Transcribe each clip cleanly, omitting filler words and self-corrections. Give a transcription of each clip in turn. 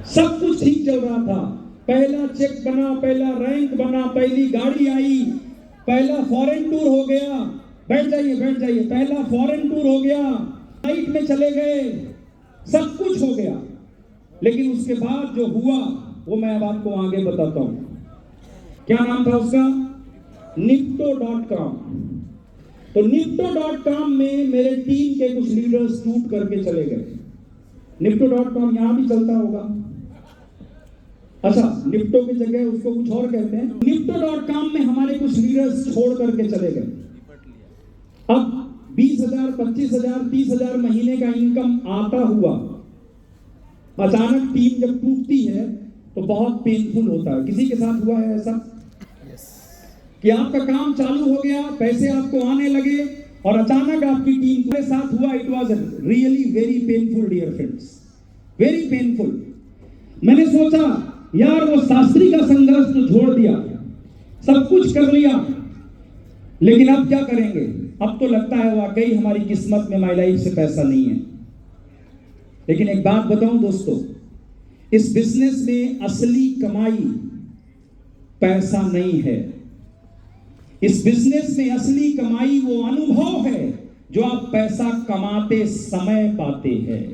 सब कुछ ठीक चल रहा था। पहला चेक बना, पहला रैंक बना, पहली गाड़ी आई, पहला फॉरेन टूर हो गया। बैठ जाइए बैठ जाइए। पहला फॉरेन टूर हो गया, फ्लाइट में चले गए, सब कुछ हो गया। लेकिन उसके बाद जो हुआ वो मैं अब आपको आगे बताता हूं। क्या नाम था उसका? Nipto.com। तो Nipto.com में मेरे टीम के कुछ लीडर्स टूट करके चले गए। Nipto.com यहां भी चलता होगा। अच्छा, निफ्टो की जगह उसको कुछ और कहते हैं। Nipto.com में हमारे कुछ लीडर्स छोड़ करके चले गए। अब 20,000, 25,000, 30,000 महीने का इनकम आता हुआ अचानक टीम जब टूटती है तो बहुत पेनफुल होता है। किसी के साथ हुआ है ऐसा कि आपका काम चालू हो गया, पैसे आपको आने लगे और अचानक आपकी टीम के साथ हुआ? It was really very painful dear friends, very painful. मैंने सोचा यार वो शास्त्री का संघर्ष तो छोड़ दिया, सब कुछ कर लिया, लेकिन अब क्या करेंगे? अब तो लगता है वाकई हमारी किस्मत में माई लाइफ से पैसा नहीं है। लेकिन एक बात बताऊं दोस्तों, इस बिजनेस में असली कमाई पैसा नहीं है। इस बिजनेस में असली कमाई वो अनुभव है जो आप पैसा कमाते समय पाते हैं।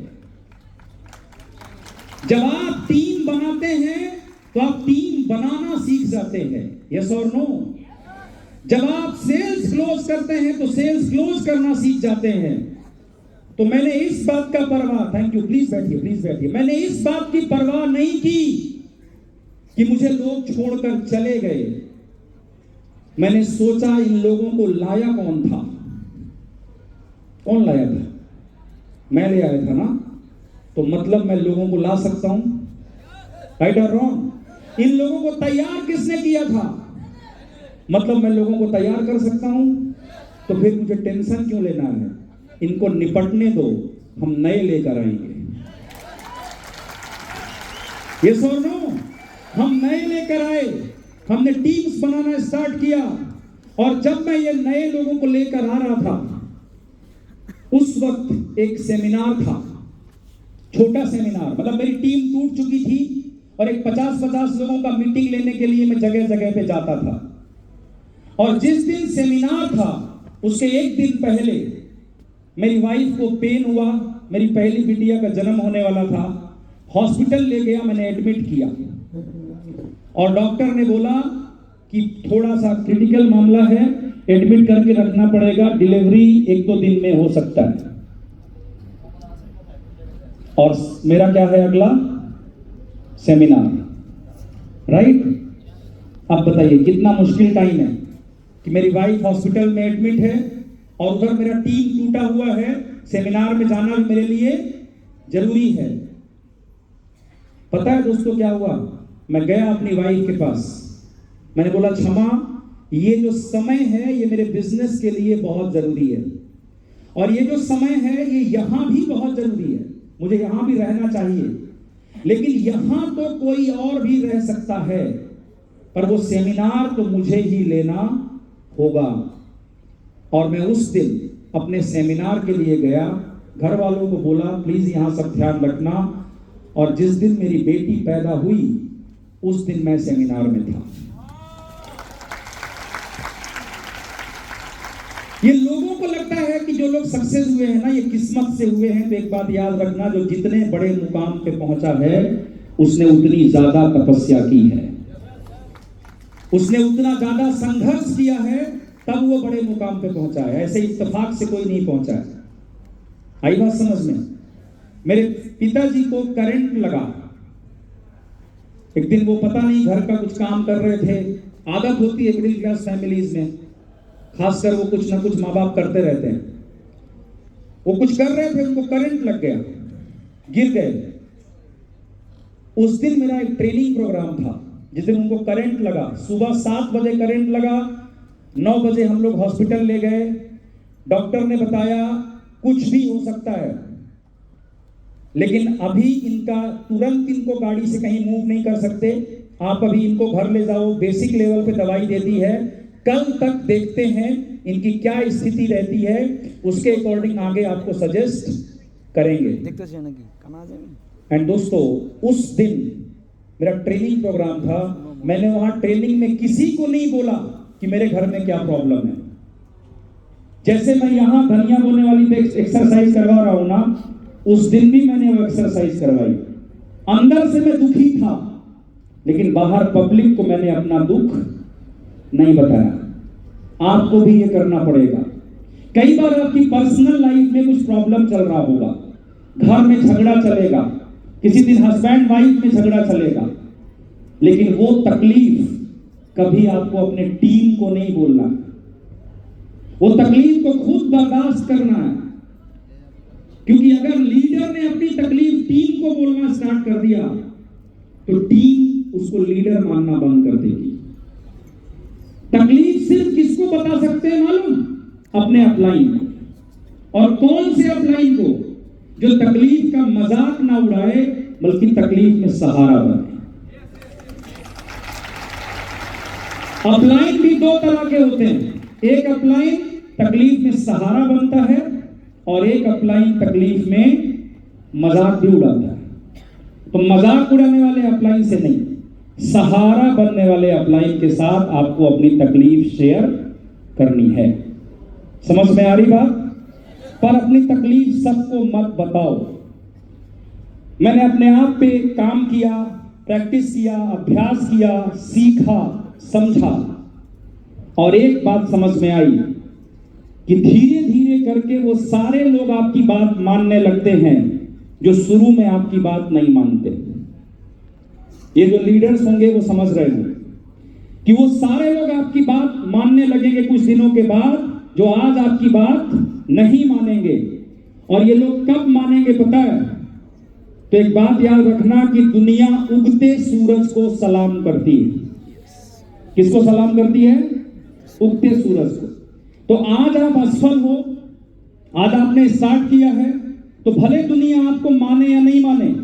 जब आप टीम बनाते हैं तो आप टीम बनाना सीख जाते हैं। यस और नो? जब आप सेल्स क्लोज करते हैं तो सेल्स क्लोज करना सीख जाते हैं। तो मैंने इस बात का परवाह, थैंक यू, प्लीज बैठिए, मैंने इस बात की परवाह नहीं की कि मुझे लोग छोड़कर चले गए। मैंने सोचा इन लोगों को लाया कौन था? कौन लाया था? मैं ले आया था ना, तो मतलब मैं लोगों को ला सकता हूं। राइट और रॉन्ग? इन लोगों को तैयार किसने किया था? मतलब मैं लोगों को तैयार कर सकता हूं। तो फिर मुझे टेंशन क्यों लेना है? इनको निपटने दो, हम नए लेकर आएंगे। ये सो नो, हम नए लेकर आए, हमने टीम्स बनाना स्टार्ट किया। और जब मैं ये नए लोगों को लेकर आ रहा था, उस वक्त एक सेमिनार था, छोटा सेमिनार, मतलब मेरी टीम टूट चुकी थी और एक 50-50 लोगों का मीटिंग लेने के लिए मैं जगह जगह पे जाता था। और जिस दिन सेमिनार था उसके एक दिन पहले मेरी वाइफ को पेन हुआ, मेरी पहली बिटिया का जन्म होने वाला था। हॉस्पिटल ले गया, मैंने एडमिट किया और डॉक्टर ने बोला कि थोड़ा सा क्रिटिकल मामला है, एडमिट करके रखना पड़ेगा, डिलीवरी 1-2 दिन में हो सकता है। और मेरा क्या है अगला? सेमिनार। राइट? अब बताइए कितना मुश्किल टाइम है कि मेरी वाइफ हॉस्पिटल में एडमिट है और उधर मेरा टीम टूटा हुआ है। सेमिनार में जाना भी मेरे लिए जरूरी है। पता है दोस्तों क्या हुआ? मैं गया अपनी वाइफ के पास, मैंने बोला क्षमा, ये जो समय है ये मेरे बिजनेस के लिए बहुत जरूरी है और ये जो समय है ये यहां भी बहुत जरूरी है, मुझे यहां भी रहना चाहिए, लेकिन यहां तो कोई और भी रह सकता है, पर वो सेमिनार तो मुझे ही लेना होगा। और मैं उस दिन अपने सेमिनार के लिए गया, घर वालों को बोला प्लीज यहां सब ध्यान रखना। और जिस दिन मेरी बेटी पैदा हुई उस दिन मैं सेमिनार में था। ये लोगों को लगता है कि जो लोग सक्सेस हुए हैं ना ये किस्मत से हुए हैं, तो एक बात याद रखना, जो जितने बड़े मुकाम पे पहुंचा है उसने उतनी ज्यादा तपस्या की है, उसने उतना ज्यादा संघर्ष किया है, तब वो बड़े मुकाम पे पहुंचा है। ऐसे इत्तेफाक से कोई नहीं पहुंचा है। आई बात समझ में? मेरे पिताजी को करंट लगा एक दिन, वो पता नहीं घर का कुछ काम कर रहे थे। आदत होती है मिडिल क्लास फैमिलीज में, खासकर वो कुछ ना कुछ माँ बाप करते रहते हैं। वो कुछ कर रहे थे, उनको करंट लग गया, गिर गए। उस दिन मेरा एक ट्रेनिंग प्रोग्राम था, जिस दिन उनको करंट लगा। सुबह 7 बजे करंट लगा, 9 बजे हम लोग हॉस्पिटल ले गए। डॉक्टर ने बताया कुछ भी हो सकता है, लेकिन अभी इनका तुरंत इनको गाड़ी से कहीं मूव नहीं कर सकते, आप अभी इनको घर ले जाओ, बेसिक लेवल पे दवाई दे दी है, कल तक देखते हैं इनकी क्या स्थिति रहती है, उसके अकॉर्डिंग आगे आपको सजेस्ट करेंगे। एंड दोस्तों, उस दिन मेरा ट्रेनिंग प्रोग्राम था। मैंने वहां ट्रेनिंग में किसी को नहीं बोला कि मेरे घर में क्या प्रॉब्लम है। जैसे मैं यहां धनिया बोने वाली एक्सरसाइज करवा रहा हूं ना, उस दिन भी मैंने वो एक्सरसाइज करवाई। अंदर से मैं दुखी था, लेकिन बाहर पब्लिक को मैंने अपना दुख नहीं बताया। आपको भी ये करना पड़ेगा। कई बार आपकी पर्सनल लाइफ में कुछ प्रॉब्लम चल रहा होगा, घर में झगड़ा चलेगा, किसी दिन हस्बैंड वाइफ में झगड़ा चलेगा, लेकिन वो तकलीफ कभी आपको अपने टीम को नहीं बोलना। वो तकलीफ को खुद बर्दाश्त करना है, क्योंकि अगर लीडर ने अपनी तकलीफ टीम को बोलना स्टार्ट कर दिया तो टीम उसको लीडर मानना बंद कर देगी। तकलीफ सिर्फ किसको बता सकते हैं मालूम? अपने अपलाइन को। और कौन से अपलाइन को? जो तकलीफ का मजाक ना उड़ाए, बल्कि तकलीफ में सहारा बने। अपलाइन भी दो तरह के होते हैं। एक अपलाइन तकलीफ में सहारा बनता है और एक अपलाइन तकलीफ में मजाक भी उड़ाता है। तो मजाक उड़ाने वाले अपलाइन से नहीं, सहारा बनने वाले अपलाइन के साथ आपको अपनी तकलीफ शेयर करनी है। समझ में आ रही बात? पर अपनी तकलीफ सबको मत बताओ। मैंने अपने आप पे काम किया, प्रैक्टिस किया, अभ्यास किया, सीखा, समझा, और एक बात समझ में आई कि धीरे धीरे करके वो सारे लोग आपकी बात मानने लगते हैं जो शुरू में आपकी बात नहीं मानते। ये जो लीडर्स होंगे वो समझ रहे होंगे कि वो सारे लोग आपकी बात मानने लगेंगे कुछ दिनों के बाद, जो आज आपकी बात नहीं मानेंगे। और ये लोग कब मानेंगे पता है? तो एक बात याद रखना कि दुनिया उगते सूरज को सलाम करती है। किसको सलाम करती है? उगते सूरज को। तो आज आप असफल हो, आज आपने स्टार्ट किया है, तो भले दुनिया आपको माने या नहीं माने,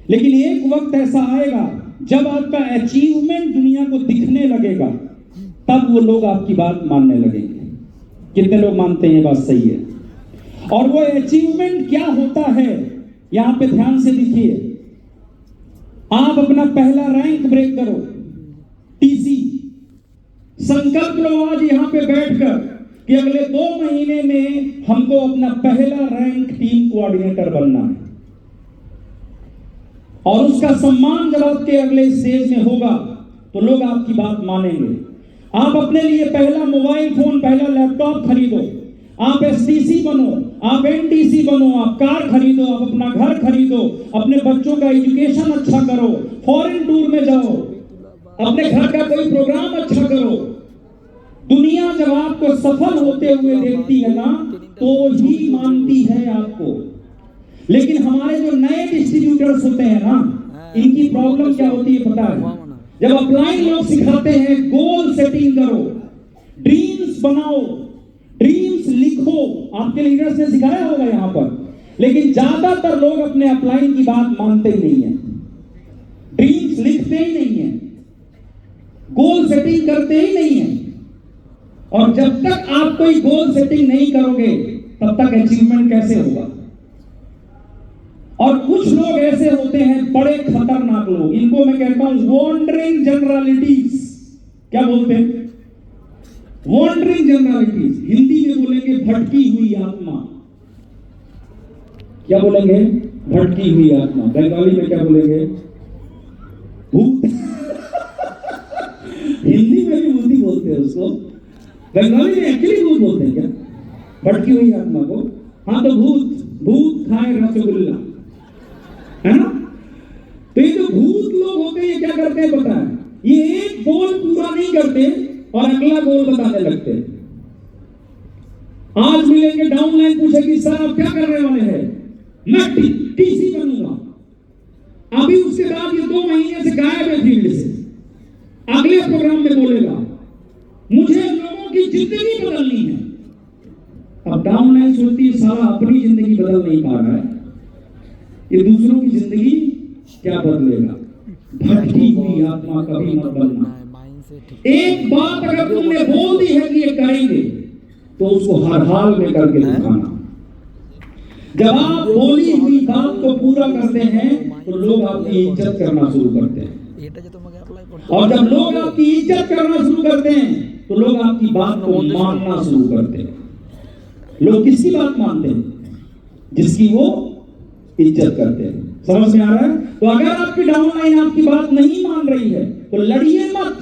लेकिन एक वक्त ऐसा आएगा जब आपका अचीवमेंट दुनिया को दिखने लगेगा, तब वो लोग आपकी बात मानने लगेंगे। कितने लोग मानते हैं ये बात सही है? और वो अचीवमेंट क्या होता है, यहां पे ध्यान से देखिए। आप अपना पहला रैंक ब्रेक करो, टीसी। संकल्प लो आज यहां पे बैठकर कि अगले 2 महीने में हमको अपना पहला रैंक टीम कोऑर्डिनेटर बनना है। और उसका सम्मान जब आपके अगले स्टेज में होगा तो लोग आपकी बात मानेंगे। आप अपने लिए पहला मोबाइल फोन, पहला लैपटॉप खरीदो, आप एसटीसी बनो, आप एनटीसी बनो, आप कार खरीदो, आप अपना घर खरीदो, अपने बच्चों का एजुकेशन अच्छा करो, फॉरेन टूर में जाओ, अपने घर का कोई प्रोग्राम अच्छा करो। दुनिया जब आपको सफल होते हुए देखती है ना, तो ही मानती है आपको। लेकिन हमारे जो नए डिस्ट्रीब्यूटर्स होते हैं ना, इनकी प्रॉब्लम क्या होती है पता है? जब अपलाइन लोग सिखाते हैं गोल सेटिंग करो, ड्रीम्स बनाओ, ड्रीम्स लिखो, आपके लीडर्स ने सिखाया होगा यहां पर, लेकिन ज्यादातर लोग अपने अपलाइन की बात मानते ही नहीं है, ड्रीम्स लिखते ही नहीं है, गोल सेटिंग करते ही नहीं है। और जब तक आप कोई गोल सेटिंग नहीं करोगे, तब तक अचीवमेंट कैसे होगा? और कुछ लोग ऐसे होते हैं बड़े खतरनाक लोग, इनको मैं कहता हूं वॉन्डरिंग जनरलिटीज। क्या बोलते हैं? Wandering generalities. हिंदी में बोलेंगे भटकी हुई आत्मा। क्या बोलेंगे? भटकी हुई आत्मा। बंगाली में क्या बोलेंगे? भूत। हिंदी में भी भूत ही बोलते हैं उसको, बंगाली में एक्चुअली भूत बोलते हैं। क्या भटकी हुई आत्मा को? हाँ, तो भूत खाए रसगुल्ला, है ना? तो ये जो भूत लोग होते हैं, ये क्या करते हैं पता है? ये एक गोल पूरा नहीं करते और अगला गोल बताने लगते हैं। आज मिलेंगे, डाउनलाइन पूछेगी सर आप क्या करने वाले हैं? मैं टीसी बनूंगा। अभी उसके बाद ये 2 महीने से गायब है फील्ड से। अगले प्रोग्राम में बोलेगा मुझे लोगों की जिंदगी बदलनी है। अब डाउनलाइन सोचती है सारा अपनी जिंदगी बदल नहीं पा रहा है, ये दूसरों की जिंदगी क्या बदलेगा? भटकी हुई आत्मा कभी मत बनना। एक बात अगर तुमने बोल दी है कि ये करेंगे, तो उसको हर हाल में करके दिखाना। जब आप बोली हुई बात को पूरा करते हैं, तो लोग आपकी इज्जत करना शुरू करते हैं। और जब लोग आपकी इज्जत करना शुरू करते हैं तो लोग आपकी बात को मानना शुरू करते हैं। लोग किसकी बात मानते हैं? जिसकी वो इज्जत करते हैं। समझ में आ रहा है? तो अगर आपकी डाउनलाइन आपकी बात नहीं मान रही है तो लड़िए मत,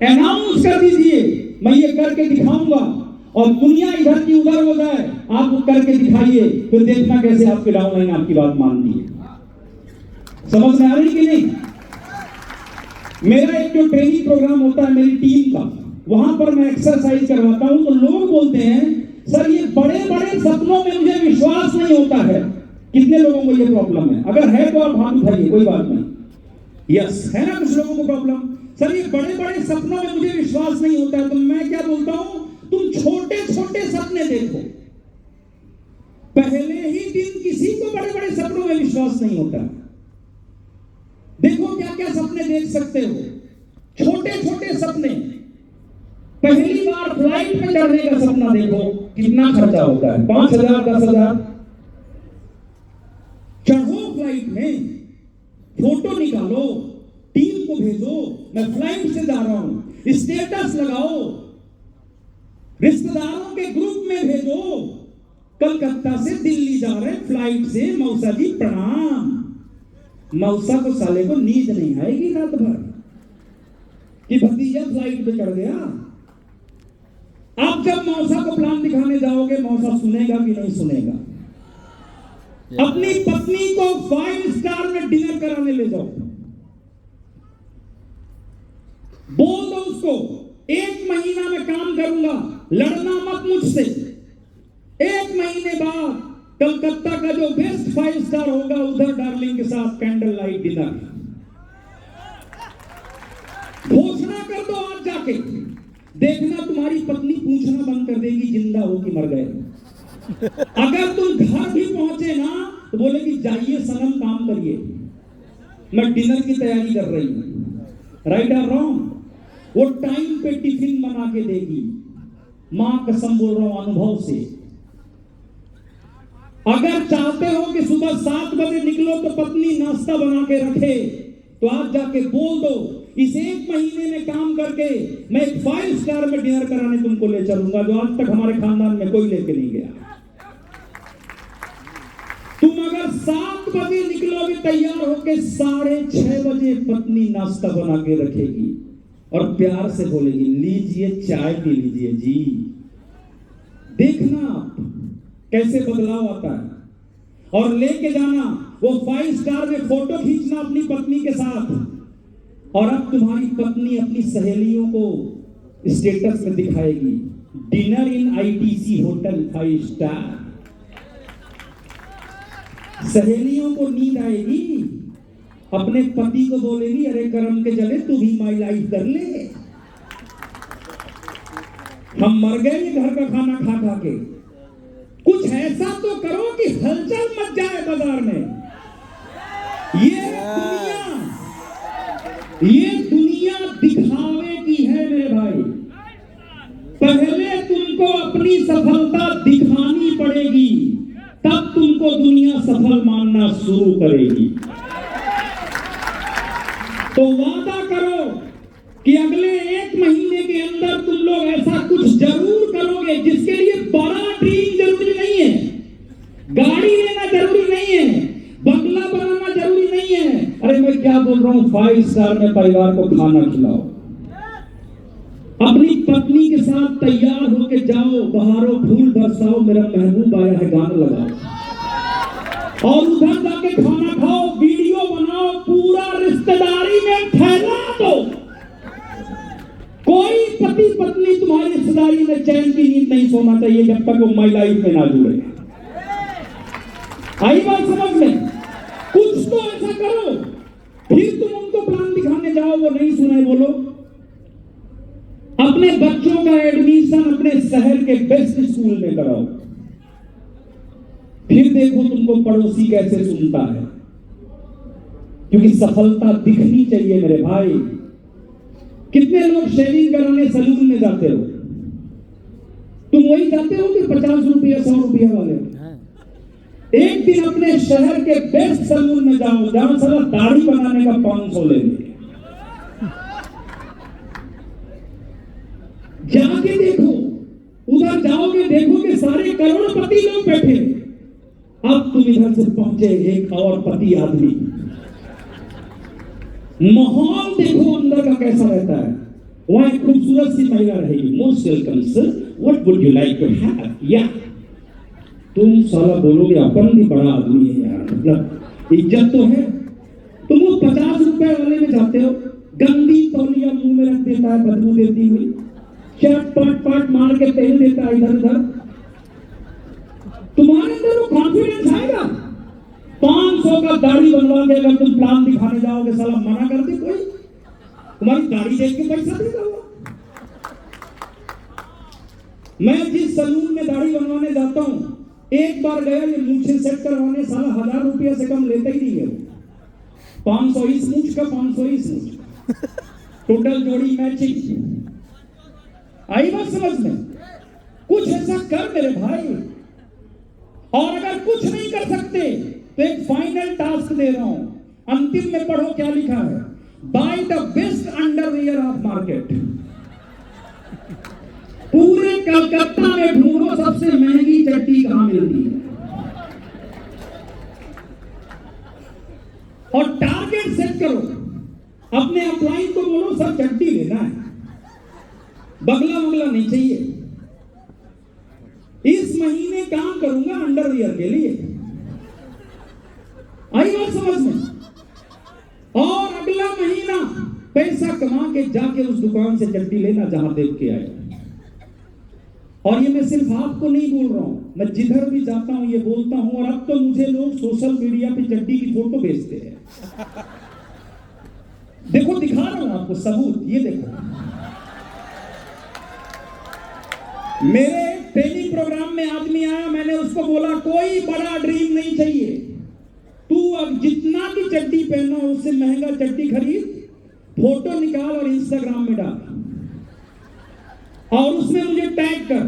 अनाउंस कर दीजिए मैं ये करके दिखाऊंगा, और दुनिया इधर की उधर हो जाए, आप करके दिखाइए, फिर देखना कैसे आपकी डाउनलाइन आपकी बात मानती है। समझ में आ रही कि नहीं? मेरा एक जो ट्रेनिंग प्रोग्राम होता है मेरी टीम का, वहां पर मैं एक्सरसाइज करवाता हूं, तो लोग बोलते हैं सर ये बड़े बड़े सपनों में मुझे विश्वास नहीं होता है। कितने लोगों को ये प्रॉब्लम है? अगर है तो आप हाथ उठाइए, कोई बात नहीं। यस, है ना कुछ लोगों को प्रॉब्लम, सर ये बड़े बड़े सपनों में मुझे विश्वास नहीं होता है। तो मैं क्या बोलता हूं, तुम छोटे छोटे सपने देखो। पहले ही दिन किसी को बड़े बड़े सपनों में विश्वास नहीं होता। देखो क्या क्या सपने देख सकते हो, छोटे छोटे सपने। पहली बार फ्लाइट में चढ़ने का सपना देखो, कितना खर्चा होता है, 5,000 10,000। चढ़ो फ्लाइट में, फोटो निकालो, टीम को भेजो मैं फ्लाइट से जा रहा हूं, स्टेटस लगाओ, रिश्तेदारों के ग्रुप में भेजो, कलकत्ता से दिल्ली जा रहे फ्लाइट से, मौसा जी प्रणाम। मौसा को साले को नींद नहीं आएगी रात भर कि भतीजा फ्लाइट पे चढ़ गया। आप जब मौसा को प्लान दिखाने जाओगे, मौसा सुनेगा कि नहीं सुनेगा? अपनी पत्नी को 5 स्टार में डिनर कराने ले जाओ, बोल दो उसको 1 महीना में काम करूंगा, लड़ना मत मुझसे। 1 महीने बाद कलकत्ता का जो बेस्ट 5 स्टार होगा उधर डार्लिंग के साथ कैंडल लाइट डिनर। घोषणा कर दो आज जाके, देखना तुम्हारी पत्नी पूछना बंद कर देगी जिंदा हो कि मर गए। अगर तुम घर भी पहुंचे ना तो बोलेगी जाइए सनम काम करिए, मैं डिनर की तैयारी कर रही हूं। राइट और रॉन्ग? वो टाइम पे टिफिन बना के देगी, मां कसम बोल रहा हूं अनुभव से। अगर चाहते हो कि सुबह 7 बजे निकलो तो पत्नी नाश्ता बना के रखे, तो आज जाके बोल दो इस 1 महीने में काम करके मैं एक 5 स्टार में डिनर कराने तुमको ले चलूंगा, जो आज तक हमारे खानदान में कोई लेके नहीं गया। तुम अगर 7 बजे निकलोगे तैयार होके, 6:30 बजे पत्नी नाश्ता बना के रखेगी और प्यार से बोलेगी लीजिए चाय पी लीजिए जी। देखना आप कैसे बदलाव आता है। और लेके जाना वो 5 स्टार में फोटो खींचना अपनी पत्नी के साथ, और अब तुम्हारी पत्नी अपनी सहेलियों को स्टेटस में दिखाएगी डिनर इन आईटीसी होटल 5 स्टार। सहेलियों को नींद आएगी, अपने पति को बोलेगी अरे करम के जले तू भी माई लाइफ कर ले, हम मर गए घर का खाना खा खा के। कुछ ऐसा तो करो कि हलचल मच जाए बाजार में। ये दुनिया दिखावे की है मेरे भाई। पहले तुमको अपनी सफलता दिखानी पड़ेगी, तब तुमको दुनिया सफल मानना शुरू करेगी। तो वादा करो कि अगले 1 महीने के अंदर तुम लोग ऐसा कुछ जरूर करोगे जिसके लिए बड़ा ड्रीम जरूरी नहीं है, गाड़ी लेना जरूरी नहीं है, बंगला बनाना जरूरी नहीं है। अरे मैं क्या बोल रहा हूं, 5 स्टार में परिवार को खाना खिलाओ, अपनी पत्नी के साथ तैयार होके जाओ, बहारों फूल बरसाओ मेरा महबूब आया है गाना लगाओ, और उधर जाके खाना खाओ, वीडियो बनाओ, पूरा रिश्तेदारी में फैला दो। कोई पति पत्नी तुम्हारी रिश्तेदारी में चैन की नींद नहीं सोना चाहिए जब तक वो माई लाइफ में ना जुड़े। आई बात समझ में? कुछ तो ऐसा करो, फिर तुम उनको प्लान दिखाने जाओ, वो नहीं सुने बोलो। अपने बच्चों का एडमिशन अपने शहर के बेस्ट स्कूल में कराओ, फिर देखो तुमको पड़ोसी कैसे सुनता है। क्योंकि सफलता दिखनी चाहिए मेरे भाई। कितने लोग शेविंग कराने सैलून में जाते हो? तुम वही जाते हो कि 50 रुपया 100 रुपया वाले? एक दिन अपने शहर के बेस्ट सैलून में जाओ जहां सारा दाढ़ी बनाने का 500 लेंगे, जाके देखो, उधर जाओगे देखोगे सारे करोड़पति लोग बैठे। अब तुम इधर से पहुंचे एक और पति आदमी, माहौल देखो अंदर का कैसा रहता है। वहां एक खूबसूरत सी महिला रहेगी, most welcome sir, what would you like to have. या तुम साला बोलोगे अपन भी बड़ा आदमी है यार, मतलब इज्जत तो है। तुम वो 50 रुपए वाले में जाते हो, गंदी तौलिया मुंह में रख देता है बदबू देती हुई, क्या पाट पाट मार के तेल देता है इधर उधर। तुम्हारे अंदर वो कॉन्फिडेंस आएगा? 500 का दाढ़ी बनवा के अगर तुम प्लान दिखाने जाओगे, साला मना कर दे कोई? तुम्हारी दाढ़ी देख के पैसा देगा वो। मैं जिस सैलून में दाढ़ी बनवाने जाता हूं, एक बार गया ये मूछें सेट करवाने, साला 1000 रुपया से कम लेता ही नहीं है वो। 500 इस मूछ का, 500 इस मूछ का, टोटल जोड़ी मैचिंग। आई बात समझ में? कुछ ऐसा कर मेरे भाई। और अगर कुछ नहीं कर सकते तो एक फाइनल टास्क दे रहा हूं, अंतिम में पढ़ो क्या लिखा है। By the best underwear of market. पूरे कलकत्ता में ढूंढो सबसे महंगी चड्डी कहां मिलती है, और टारगेट सेट करो। अपने अपलाइन को बोलो सर चड्डी लेना है, बगला बगला नहीं चाहिए। इस महीने काम करूंगा अंडरवियर के लिए। आई बात समझ में? और अगला महीना पैसा कमा के जाके उस दुकान से चड्डी लेना जहां देख के आए। और ये मैं सिर्फ आपको नहीं बोल रहा हूं, मैं जिधर भी जाता हूं ये बोलता हूं। और अब तो मुझे लोग सोशल मीडिया पे चड्डी की फोटो भेजते हैं। देखो दिखा रहा हूं आपको सबूत, ये देखो। मेरे ट्रेनिंग प्रोग्राम में आदमी आया, मैंने उसको बोला कोई बड़ा ड्रीम नहीं चाहिए, तू अब जितना भी चड्डी पहना उससे महंगा चड्डी खरीद, फोटो निकाल और इंस्टाग्राम में डाल, और उसमें मुझे टैग कर।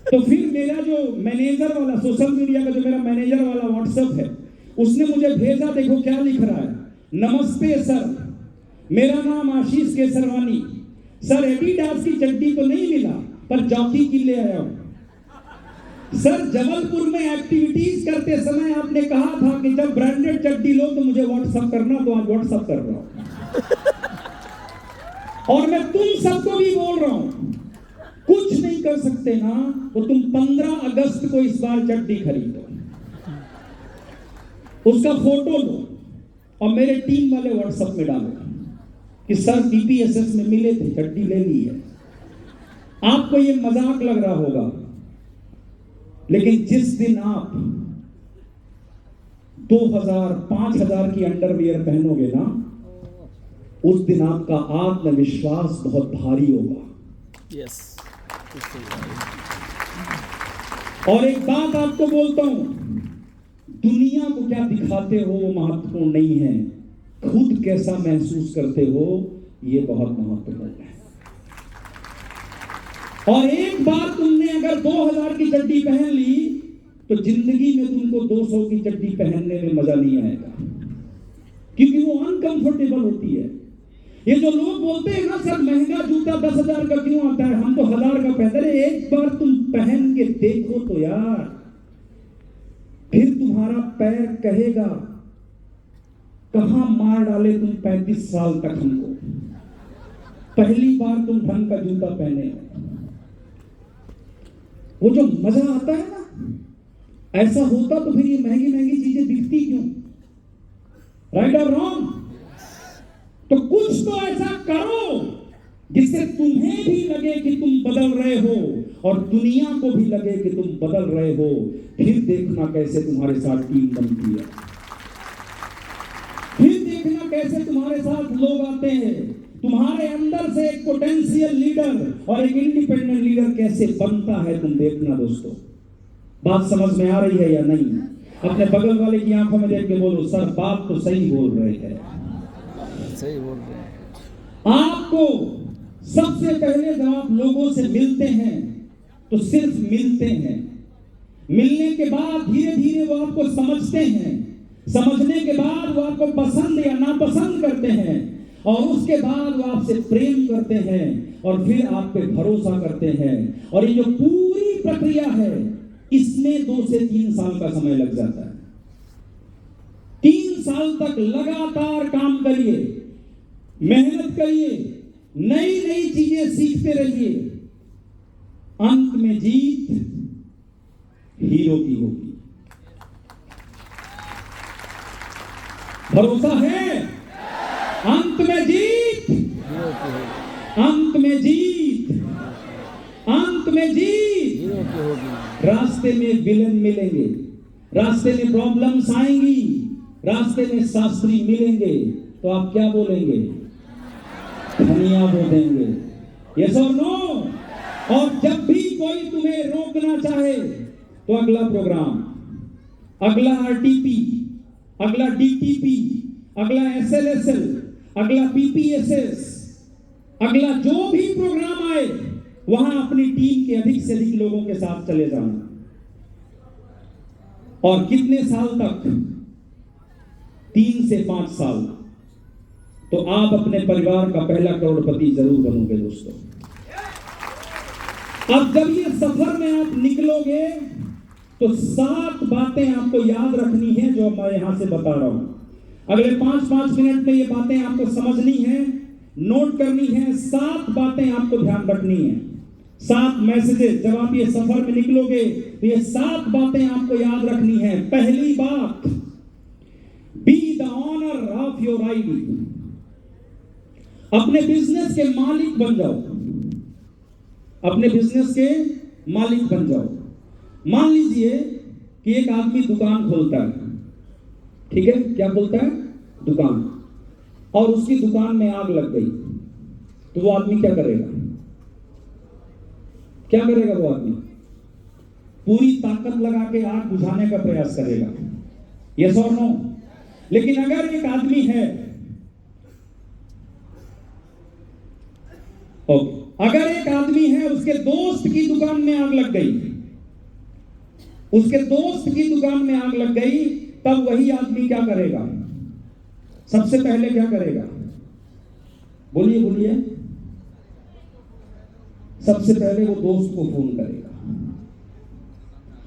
तो फिर मेरा जो मैनेजर वाला सोशल मीडिया का जो मेरा मैनेजर वाला व्हाट्सएप है, उसने मुझे भेजा, देखो क्या लिख रहा है। नमस्ते सर, मेरा नाम आशीष केसरवानी। सर एडिडास की चड्डी तो नहीं मिला पर जॉकी की ले आया हूं। सर जबलपुर में एक्टिविटीज करते समय आपने कहा था कि जब ब्रांडेड चड्डी लो तो मुझे व्हाट्सएप करना, तो आज व्हाट्सएप कर रहा हूं। और मैं तुम सबको भी बोल रहा हूं, कुछ नहीं कर सकते ना तो तुम 15 अगस्त को इस बार चड्डी खरीदो, उसका फोटो लो और मेरे टीम वाले व्हाट्सएप में डालो कि सर बीपीएसएस में मिले थे, चड्डी ले ली है। आपको ये मजाक लग रहा होगा, लेकिन जिस दिन आप 2000 5000 की अंडरवियर पहनोगे ना, उस दिन आपका आत्मविश्वास बहुत भारी होगा। यस। और एक बात आपको बोलता हूं, दुनिया को क्या दिखाते हो वो महत्वपूर्ण नहीं है, खुद कैसा महसूस करते हो ये बहुत महत्वपूर्ण है। और एक बार तुमने अगर 2000 की चड्डी पहन ली तो जिंदगी में तुमको 200 की चड्डी पहनने में मजा नहीं आएगा, क्योंकि वो अनकंफर्टेबल होती है। ये जो लोग बोलते हैं ना सर महंगा जूता 10,000 का क्यों आता है, हम तो 1000 का पहनते हैं। एक बार तुम पहन के देखो तो यार, फिर तुम्हारा पैर कहेगा कहां मार डाले तुम 35 साल तक हमको। पहली बार तुम ढंग का जूता पहने हो, वो जो मजा आता है ना, ऐसा होता तो फिर ये महंगी महंगी चीजें दिखती क्यों? राइट और रॉन्ग? तो कुछ तो ऐसा करो जिससे तुम्हें भी लगे कि तुम बदल रहे हो और दुनिया को भी लगे कि तुम बदल रहे हो। फिर देखना कैसे तुम्हारे साथ टीम बनती है, फिर देखना कैसे तुम्हारे साथ लोग आते हैं। तुम्हारे अंदर से एक पोटेंशियल लीडर और एक इंडिपेंडेंट लीडर कैसे बनता है, तुम देखना दोस्तों। बात समझ में आ रही है या नहीं? अपने बगल वाले की आंखों में देख के बोलो सर बात तो सही बोल रहे हैं, सही बोल रहे हैं। आपको सबसे पहले जब आप लोगों से मिलते हैं तो सिर्फ मिलते हैं, मिलने के बाद धीरे धीरे वो आपको समझते हैं, समझने के बाद वो आपको पसंद या नापसंद करते हैं, और उसके बाद वो आपसे प्रेम करते हैं, और फिर आप पे भरोसा करते हैं। और ये जो पूरी प्रक्रिया है, इसमें 2 से 3 साल का समय लग जाता है। 3 साल तक लगातार काम करिए, मेहनत करिए, नई नई चीजें सीखते रहिए। अंत में जीत हीरो की होगी। भरोसा है? अंत में जीत, अंत में जीत, अंत में जीत। रास्ते में विलन मिलेंगे, रास्ते में प्रॉब्लम्स आएंगी, रास्ते में शास्त्री मिलेंगे, तो आप क्या बोलेंगे? धनिया बोलेंगे। यस और नो? और जब भी कोई तुम्हें रोकना चाहे, तो अगला प्रोग्राम, अगला आरटीपी, अगला डीटीपी, अगला एसएलएसएल, अगला पीपीएसएस, अगला जो भी प्रोग्राम आए, वहां अपनी टीम के अधिक से अधिक लोगों के साथ चले जाना। और कितने साल तक? 3 से 5 साल। तो आप अपने परिवार का पहला करोड़पति जरूर बनोगे दोस्तों। अब जब ये सफर में आप निकलोगे, तो 7 बातें आपको याद रखनी है, जो मैं यहां से बता रहा हूं। अगले 5-5 मिनट में ये बातें आपको समझनी है, नोट करनी है। 7 बातें आपको ध्यान रखनी है, 7 मैसेजेस। जब आप ये सफर में निकलोगे, तो ये 7 बातें आपको याद रखनी है। पहली बात, be the owner of your ID. अपने बिजनेस के मालिक बन जाओ, अपने बिजनेस के मालिक बन जाओ। मान लीजिए कि एक आदमी दुकान खोलता है, ठीक है? क्या खोलता है? दुकान। और उसकी दुकान में आग लग गई, तो वो आदमी क्या करेगा? क्या करेगा वो आदमी? पूरी ताकत लगा के आग बुझाने का प्रयास करेगा। यस और नो? लेकिन अगर एक आदमी है, अगर एक आदमी है, उसके दोस्त की दुकान में आग लग गई, उसके दोस्त की दुकान में आग लग गई, तब वही आदमी क्या करेगा? सबसे पहले क्या करेगा? बोलिए बोलिए। सबसे पहले वो दोस्त को फोन करेगा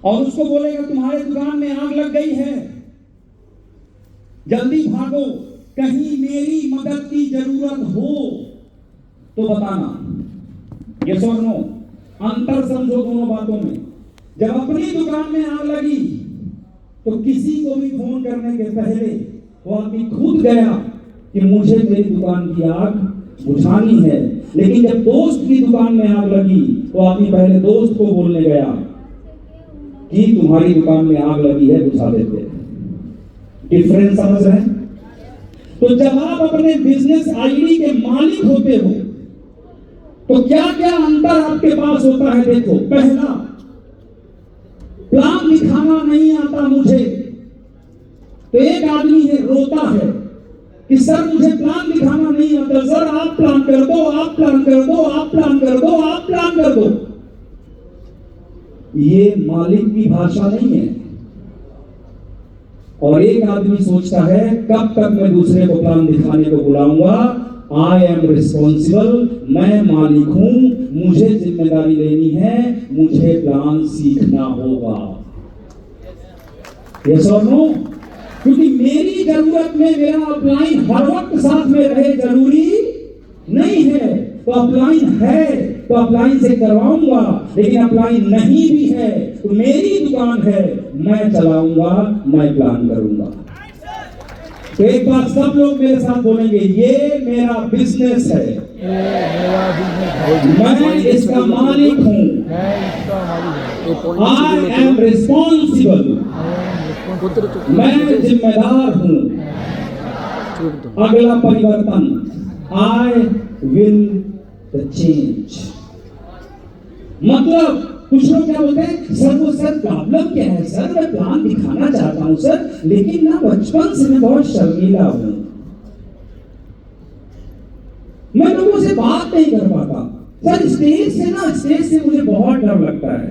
और उसको बोलेगा, तुम्हारे दुकान में आग लग गई है, जल्दी भागो, कहीं मेरी मदद की जरूरत हो तो बताना। यस और नो? अंतर समझो दोनों बातों में। जब अपनी दुकान में आग लगी, तो किसी को भी फोन करने के पहले वो आदमी खुद गया कि मुझे मेरी दुकान की आग बुझानी है। लेकिन जब दोस्त की दुकान में आग लगी, तो आदमी पहले दोस्त को बोलने गया कि तुम्हारी दुकान में आग लगी है, बुझा देते। डिफरेंस समझ रहे हैं? तो जब आप अपने बिजनेस आईडी के मालिक होते हो, तो क्या क्या अंतर आपके पास होता है? देखो, पहला, प्लान दिखाना नहीं आता मुझे, तो एक आदमी है रोता है कि सर मुझे प्लान दिखाना नहीं आता, सर आप प्लान कर दो, आप प्लान कर दो, आप प्लान कर दो, आप प्लान कर दो। ये मालिक की भाषा नहीं है। और एक आदमी सोचता है, कब तक मैं दूसरे को प्लान दिखाने को बुलाऊंगा? आई एम रिस्पॉन्सिबल, मैं मालिक हूं, मुझे जिम्मेदारी लेनी है, मुझे प्लान सीखना होगा। यस और नो? क्योंकि मेरी जरूरत में मेरा अपलाइन हर वक्त साथ में रहे जरूरी नहीं है। तो अपलाइन है तो अपलाइन से करवाऊंगा, लेकिन अपलाइन नहीं भी है तो मेरी दुकान है, मैं चलाऊंगा, मैं प्लान करूंगा। तो एक बार सब लोग मेरे साथ बोलेंगे, ये मेरा बिजनेस है, मैं इसका मालिक हूं, आई एम रिस्पॉन्सिबल, मैं जिम्मेदार हूं। अगला परिवर्तन, आई विल द चेंज। मतलब कुछ लोग क्या बोलते हैं, सर वो सर प्रॉब्लम क्या है सर, मैं प्लान दिखाना चाहता हूं सर, लेकिन ना बचपन से मैं बहुत शर्मीला हूं, मैं लोगों से बात नहीं कर पाता सर, स्टेज से मुझे बहुत डर लगता है।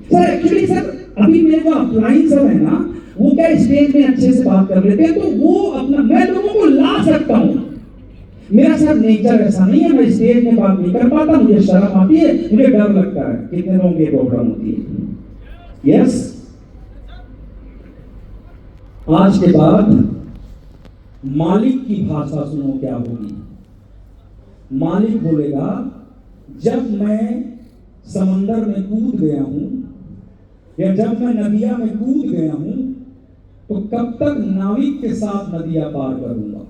सर एक्चुअली सर अभी मेरे को अपलाइन सब है ना, वो क्या स्टेज में अच्छे से बात कर लेते हैं, तो वो अपना मैं लोगों को ला सकता हूँ। मेरा सर नेचर ऐसा नहीं है, मैं स्टेज में बात नहीं कर पाता, मुझे शर्म आती है, मुझे डर लगता है, कितने लोगों की प्रॉब्लम होती है। यस, आज के बाद मालिक की भाषा सुनो क्या होगी। मालिक बोलेगा जब मैं समंदर में कूद गया हूं या जब मैं नदिया में कूद गया हूं तो कब तक नाविक के साथ नदियां पार करूंगा,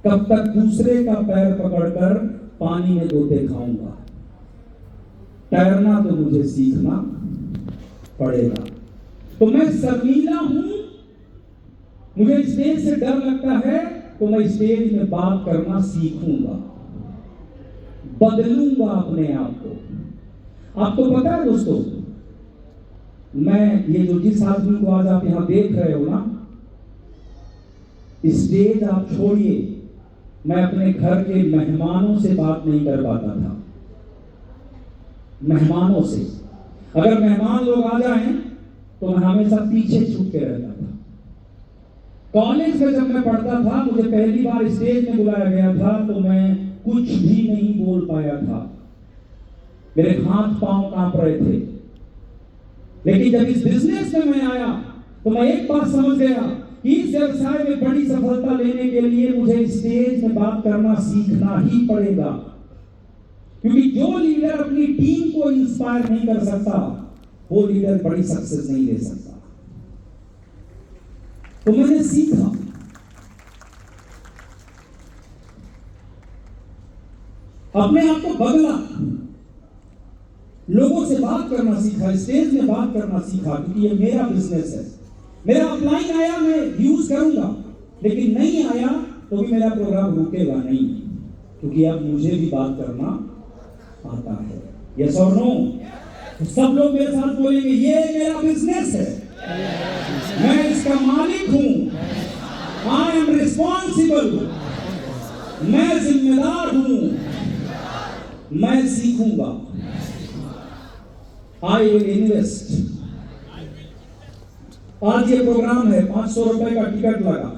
कब तक दूसरे का पैर पकड़कर पानी में गोते खाऊंगा। तैरना तो मुझे सीखना पड़ेगा। तो मैं शर्मीला हूं, मुझे स्टेज से डर लगता है, तो मैं स्टेज में बात करना सीखूंगा, बदलूंगा अपने आप को। आपको पता है दोस्तों, मैं ये जो जिस आदमी को आज आप यहां देख रहे हो ना, स्टेज आप छोड़िए, मैं अपने घर के मेहमानों से बात नहीं कर पाता था। मेहमानों से, अगर मेहमान लोग आ जाएं तो मैं हमेशा पीछे छुप के रहता था। कॉलेज में जब मैं पढ़ता था, मुझे पहली बार स्टेज में बुलाया गया था तो मैं कुछ भी नहीं बोल पाया था, मेरे हाथ पांव कांप रहे थे। लेकिन जब इस बिजनेस में मैं आया तो मैं एक बात समझ गया कि इस व्यवसाय में बड़ी सफलता लेने के लिए मुझे स्टेज में बात करना सीखना ही पड़ेगा, क्योंकि जो लीडर अपनी टीम को इंस्पायर नहीं कर सकता वो लीडर बड़ी सक्सेस नहीं ले सकता। तो मैंने सीखा, अपने आप को बदला, लोगों से बात करना सीखा, स्टेज में बात करना सीखा, क्योंकि ये मेरा बिजनेस है। मेरा अपलाइन आया मैं यूज करूंगा, लेकिन नहीं आया तो भी मेरा प्रोग्राम रुकेगा नहीं, क्योंकि अब मुझे भी बात करना आता है। यस और नो? तो सब लोग मेरे साथ बोलेंगे ये मेरा बिजनेस है, मैं इसका मालिक हूं, आई एम रिस्पॉन्सिबल, मैं जिम्मेदार हूं, मैं सीखूंगा, आई विल इन्वेस्ट। आज ये प्रोग्राम है, 500 रुपए का टिकट लगा।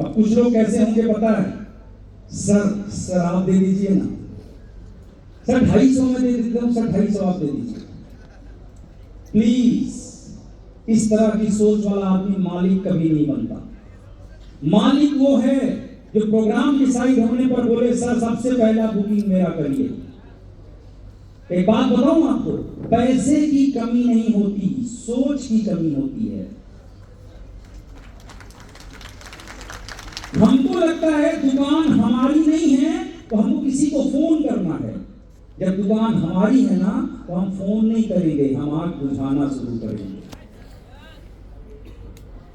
अब कुछ लोग कैसे होंगे पता है, सर आप दे दीजिए ना, सर 250 में दे देता हूं, सर 250 आप दे दीजिए प्लीज। इस तरह की सोच वाला आदमी मालिक कभी नहीं बनता। मालिक वो है जो प्रोग्राम डिसाइड होने पर बोले सर सबसे पहला बुकिंग मेरा करिए। एक बात बताऊं आपको, पैसे की कमी नहीं होती, सोच की कमी होती है। हमको लगता है दुकान हमारी नहीं है तो हमको किसी को फोन करना है। जब दुकान हमारी है ना तो हम फोन नहीं करेंगे, हम आग बुझाना शुरू करेंगे।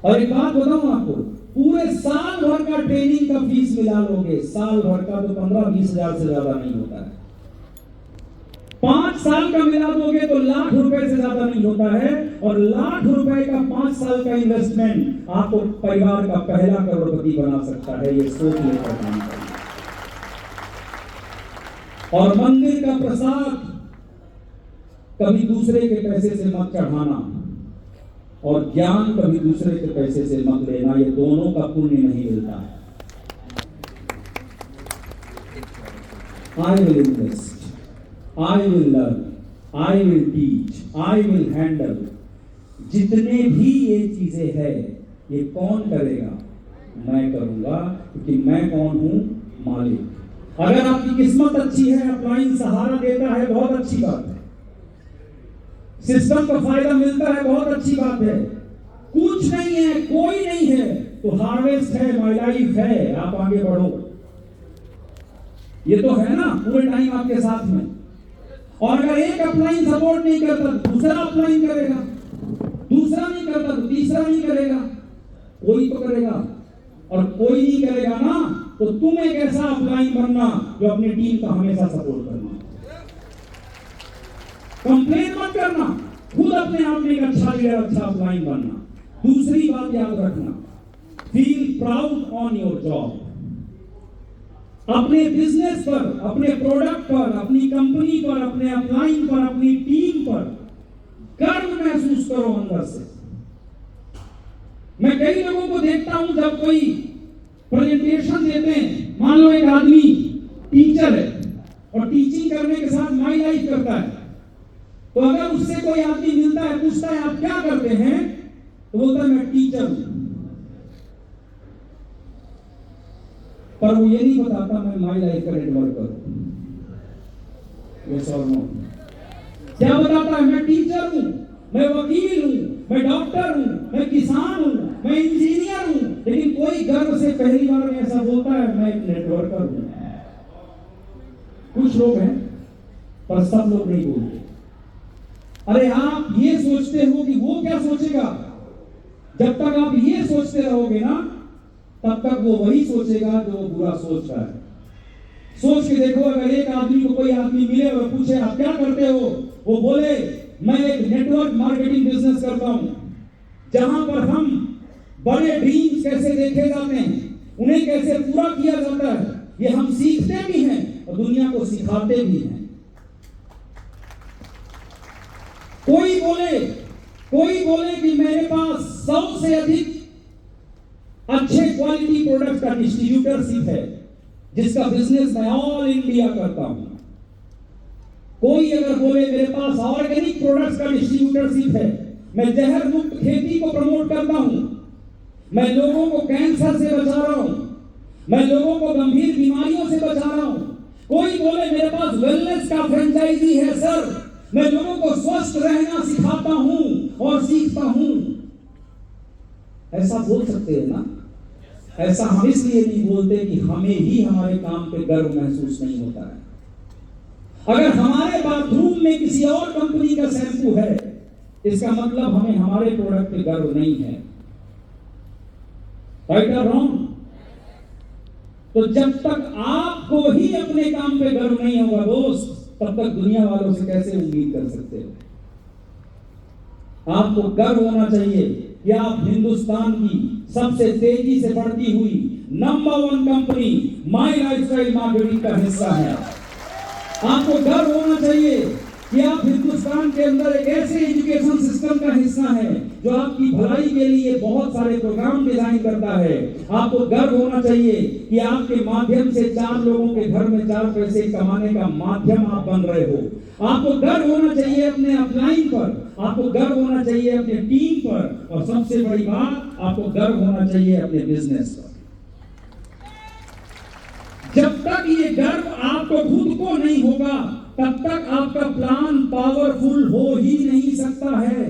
और एक बात बताऊं आपको, पूरे साल भर का ट्रेनिंग का फीस मिला लोगे, साल भर का तो 15-20 हजार से ज्यादा नहीं होता है। 5 साल का मिला दोगे तो लाख रुपए से ज्यादा नहीं होता है, और लाख रुपए का 5 साल का इन्वेस्टमेंट आपको परिवार का पहला करोड़पति बना सकता है। ये सोच लेकर काम करिए। और मंदिर का प्रसाद कभी दूसरे के पैसे से मत चढ़ाना, और ज्ञान कभी दूसरे के पैसे से मत लेना, ये दोनों का पुण्य नहीं मिलता है। I will invest, I will learn, I will teach, I will handle. जितने भी ये चीजें हैं ये कौन करेगा? मैं करूंगा, क्योंकि मैं कौन हूं? मालिक। अगर आपकी किस्मत अच्छी है, अपलाइन सहारा देता है, बहुत अच्छी बात है, सिस्टम का फायदा मिलता है, बहुत अच्छी बात है। कुछ नहीं है, कोई नहीं है तो हार्वेस्ट है, माय लाइफ है, आप आगे बढ़ो। ये तो है ना पूरे टाइम आपके साथ में। और अगर एक अपलाइन सपोर्ट नहीं करता तो दूसरा अपलाइन करेगा, दूसरा नहीं करता तो तीसरा नहीं करेगा, कोई तो करेगा। और कोई नहीं करेगा ना तो तुम एक ऐसा अपलाइन बनना जो अपनी टीम का हमेशा सपोर्ट करना। कंप्लेन मत करना, खुद अपने आप में एक अच्छा लीडर, अच्छा अपलाइन बनना। दूसरी बात याद रखना, feel proud on your job. अपने बिजनेस पर, अपने प्रोडक्ट पर, अपनी कंपनी पर, अपने अपलाइन पर, अपनी टीम पर गर्व महसूस करो अंदर से। मैं कई लोगों को देखता हूं जब कोई प्रेजेंटेशन देते हैं, मान लो एक आदमी टीचर है और टीचिंग करने के साथ माई लाइफ करता है, तो अगर उससे कोई आदमी मिलता है, पूछता है आप क्या करते हैं, तो बोलता है मैं टीचर हूं, पर वो ये नहीं बताता मैं माई लाइफ का नेटवर्कर हूं। यस और नो? क्या बताता है? मैं टीचर हूं, मैं वकील हूं, मैं डॉक्टर हूं, मैं किसान हूं, मैं इंजीनियर हूं, लेकिन कोई गर्व से पहली बार में ऐसा बोलता है मैं एक नेटवर्कर हूं। कुछ लोग हैं, पर सब लोग नहीं बोलते। अरे आप ये सोचते हो कि वो क्या सोचेगा, जब तक आप ये सोचते रहोगे ना, तब तक वो वही सोचेगा जो वो बुरा सोच रहा है। सोच के देखो, अगर एक आदमी को कोई आदमी मिले और पूछे आप क्या करते हो, वो बोले मैं एक नेटवर्क मार्केटिंग बिजनेस करता हूं, जहां पर हम बड़े ड्रीम्स कैसे देखे जाते हैं, उन्हें कैसे पूरा किया जाता है, ये हम सीखते भी हैं और दुनिया को सिखाते भी हैं। कोई बोले कि मेरे पास 100 से अधिक अच्छे क्वालिटी प्रोडक्ट का डिस्ट्रीब्यूटरशिप है, जिसका बिजनेस मैं ऑल इंडिया करता हूं। कोई अगर बोले मेरे पास ऑर्गेनिक प्रोडक्ट्स का डिस्ट्रीब्यूटरशिप है, मैं जहर मुक्त खेती को प्रमोट करता हूं, मैं लोगों को कैंसर से बचा रहा हूं, मैं लोगों को गंभीर बीमारियों से बचा रहा हूं। कोई बोले मेरे पास वेलनेस का फ्रेंचाइजी है सर, मैं लोगों को स्वस्थ रहना सिखाता हूं और सीखता हूं। ऐसा बोल सकते हैं ना? ऐसा हम इसलिए नहीं बोलते कि हमें ही हमारे काम पे गर्व महसूस नहीं होता है। अगर हमारे बाथरूम में किसी और कंपनी का शैम्पू है, इसका मतलब हमें हमारे प्रोडक्ट पे गर्व नहीं है। राइट और रॉन्ग? तो जब तक आपको ही अपने काम पे गर्व नहीं होगा दोस्त, तब तक दुनिया वालों से कैसे उम्मीद कर सकते हो? आपको गर्व होना चाहिए कि आप हिंदुस्तान की सबसे तेजी से बढ़ती हुई नंबर 1 कंपनी माई लाइफस्टाइल मार्केटिंग का हिस्सा है। आपको गर्व होना चाहिए कि आप हिंदुस्तान के अंदर एक ऐसे एजुकेशन सिस्टम का हिस्सा है जो आपकी भलाई के लिए बहुत सारे प्रोग्राम डिजाइन करता है। आपको गर्व होना चाहिए कि आपके माध्यम से 4 लोगों के घर में 4 पैसे कमाने का माध्यम आप बन रहे हो। आपको गर्व होना चाहिए अपने अपलाइन पर, आपको गर्व होना चाहिए अपने टीम पर, और सबसे बड़ी बात, आपको गर्व होना चाहिए अपने बिजनेस पर। जब तक ये गर्व आपको खुद को नहीं होगा, तब तक आपका प्लान पावरफुल हो ही नहीं सकता है।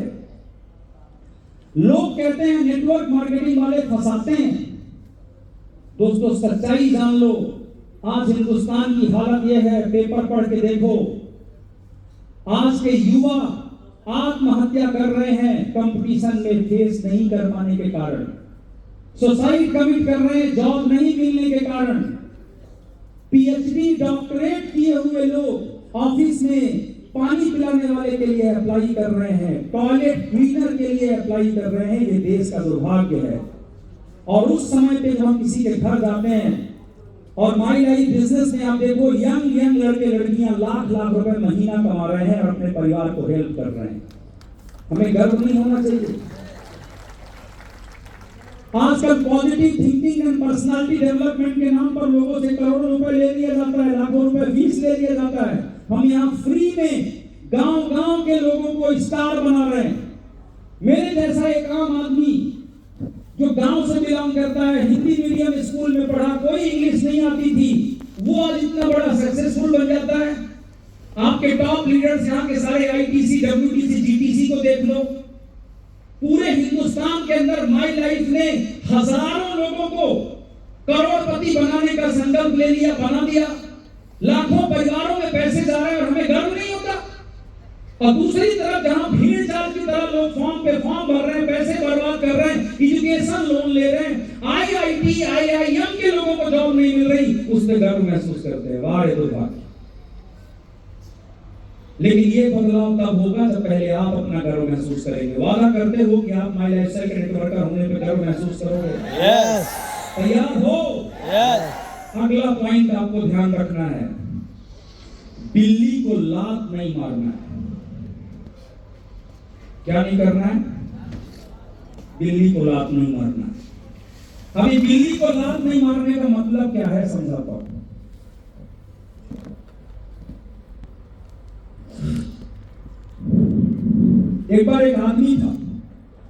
लोग कहते हैं नेटवर्क मार्केटिंग वाले फंसाते हैं। दोस्तों सच्चाई जान लो, आज हिंदुस्तान की हालत यह है, पेपर पढ़ के देखो, आज के युवा आत्महत्या कर रहे हैं कंपटीशन में फेस नहीं कर पाने के कारण, सुसाइड कमिट कर रहे हैं जॉब नहीं मिलने के कारण, पीएचडी डॉक्टरेट किए हुए लोग ऑफिस में पानी पिलाने वाले के लिए अप्लाई कर रहे हैं, टॉयलेट क्लीनर के लिए अप्लाई कर रहे हैं। ये देश का दुर्भाग्य है। और उस समय पे जब हम किसी के घर जाते हैं, और माई लाइफ बिजनेस में आप देखो यंग लड़के लड़कियां लाख रुपए महीना कमा रहे हैं और अपने परिवार को हेल्प कर रहे हैं। हमें गर्व नहीं होना चाहिए? आजकल positive thinking and personality development के नाम पर लोगों से करोड़ों रुपए ले लिया जाता है, लाखों रुपए फीस ले लिया जाता है। हम यहाँ फ्री में गांव के लोगों को स्टार बना रहे हैं। मेरे जैसा एक आम आदमी जो गांव से बिलोंग करता है, हिंदी मीडियम स्कूल में पढ़ा, कोई इंग्लिश नहीं आती थी, वो आज इतना बड़ा सक्सेसफुल बन जाता है। आपके टॉप लीडर्स यहाँ के सारे आईटीसी, डब्ल्यूटीसी, जीटीसी को देख लो। पूरे हिंदुस्तान के अंदर माई लाइफ ने हजारों लोगों को करोड़पति बनाने का संकल्प ले लिया, बना दिया। लाखों परिवारों में पैसे जा रहे हैं और हमें गर्व नहीं होता। और दूसरी तरफ जहां भीड़ चाल की तरह लोग फॉर्म पे फॉर्म भर रहे हैं, पैसे बर्बाद कर रहे हैं, एजुकेशन लोन ले रहे हैं, आईआईटी आईआईएम के लोगों को जॉब नहीं मिल रही, उससे गर्व महसूस करते हैं। वाह दुर्भाग्य। लेकिन ये बदलाव तब होगा जब पहले आप अपना गर्व महसूस करेंगे। वादा करते हो कि आप माई लाइफस्टाइल के नेटवर्कर होने पे गर्व महसूस करोगे? यस। तैयार हो? यस। अगला पॉइंट आपको ध्यान रखना है, बिल्ली को लात नहीं मारना है। क्या नहीं करना है? बिल्ली को लात नहीं मारना है। अभी बिल्ली को लात नहीं मारने का मतलब क्या है समझाता हूं। एक बार एक आदमी था,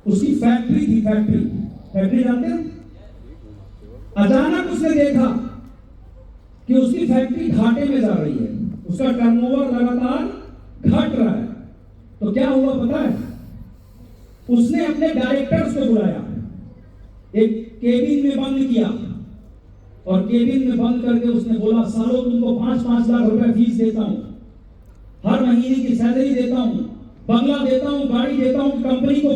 उसकी फैक्ट्री थी, फैक्ट्री जानते हैं? अचानक उसने देखा कि उसकी फैक्ट्री घाटे में जा रही है, उसका टर्नओवर लगातार घट रहा है। तो क्या हुआ पता है? उसने अपने डायरेक्टर्स को बुलाया, एक केबिन में बंद किया और केबिन में बंद करके उसने बोला, सालों तुमको 5-5 लाख रुपए फीस देता हूं, हर महीने की सैलरी देता हूं, बंगला देता हूं, गाड़ी देता हूं, कंपनी को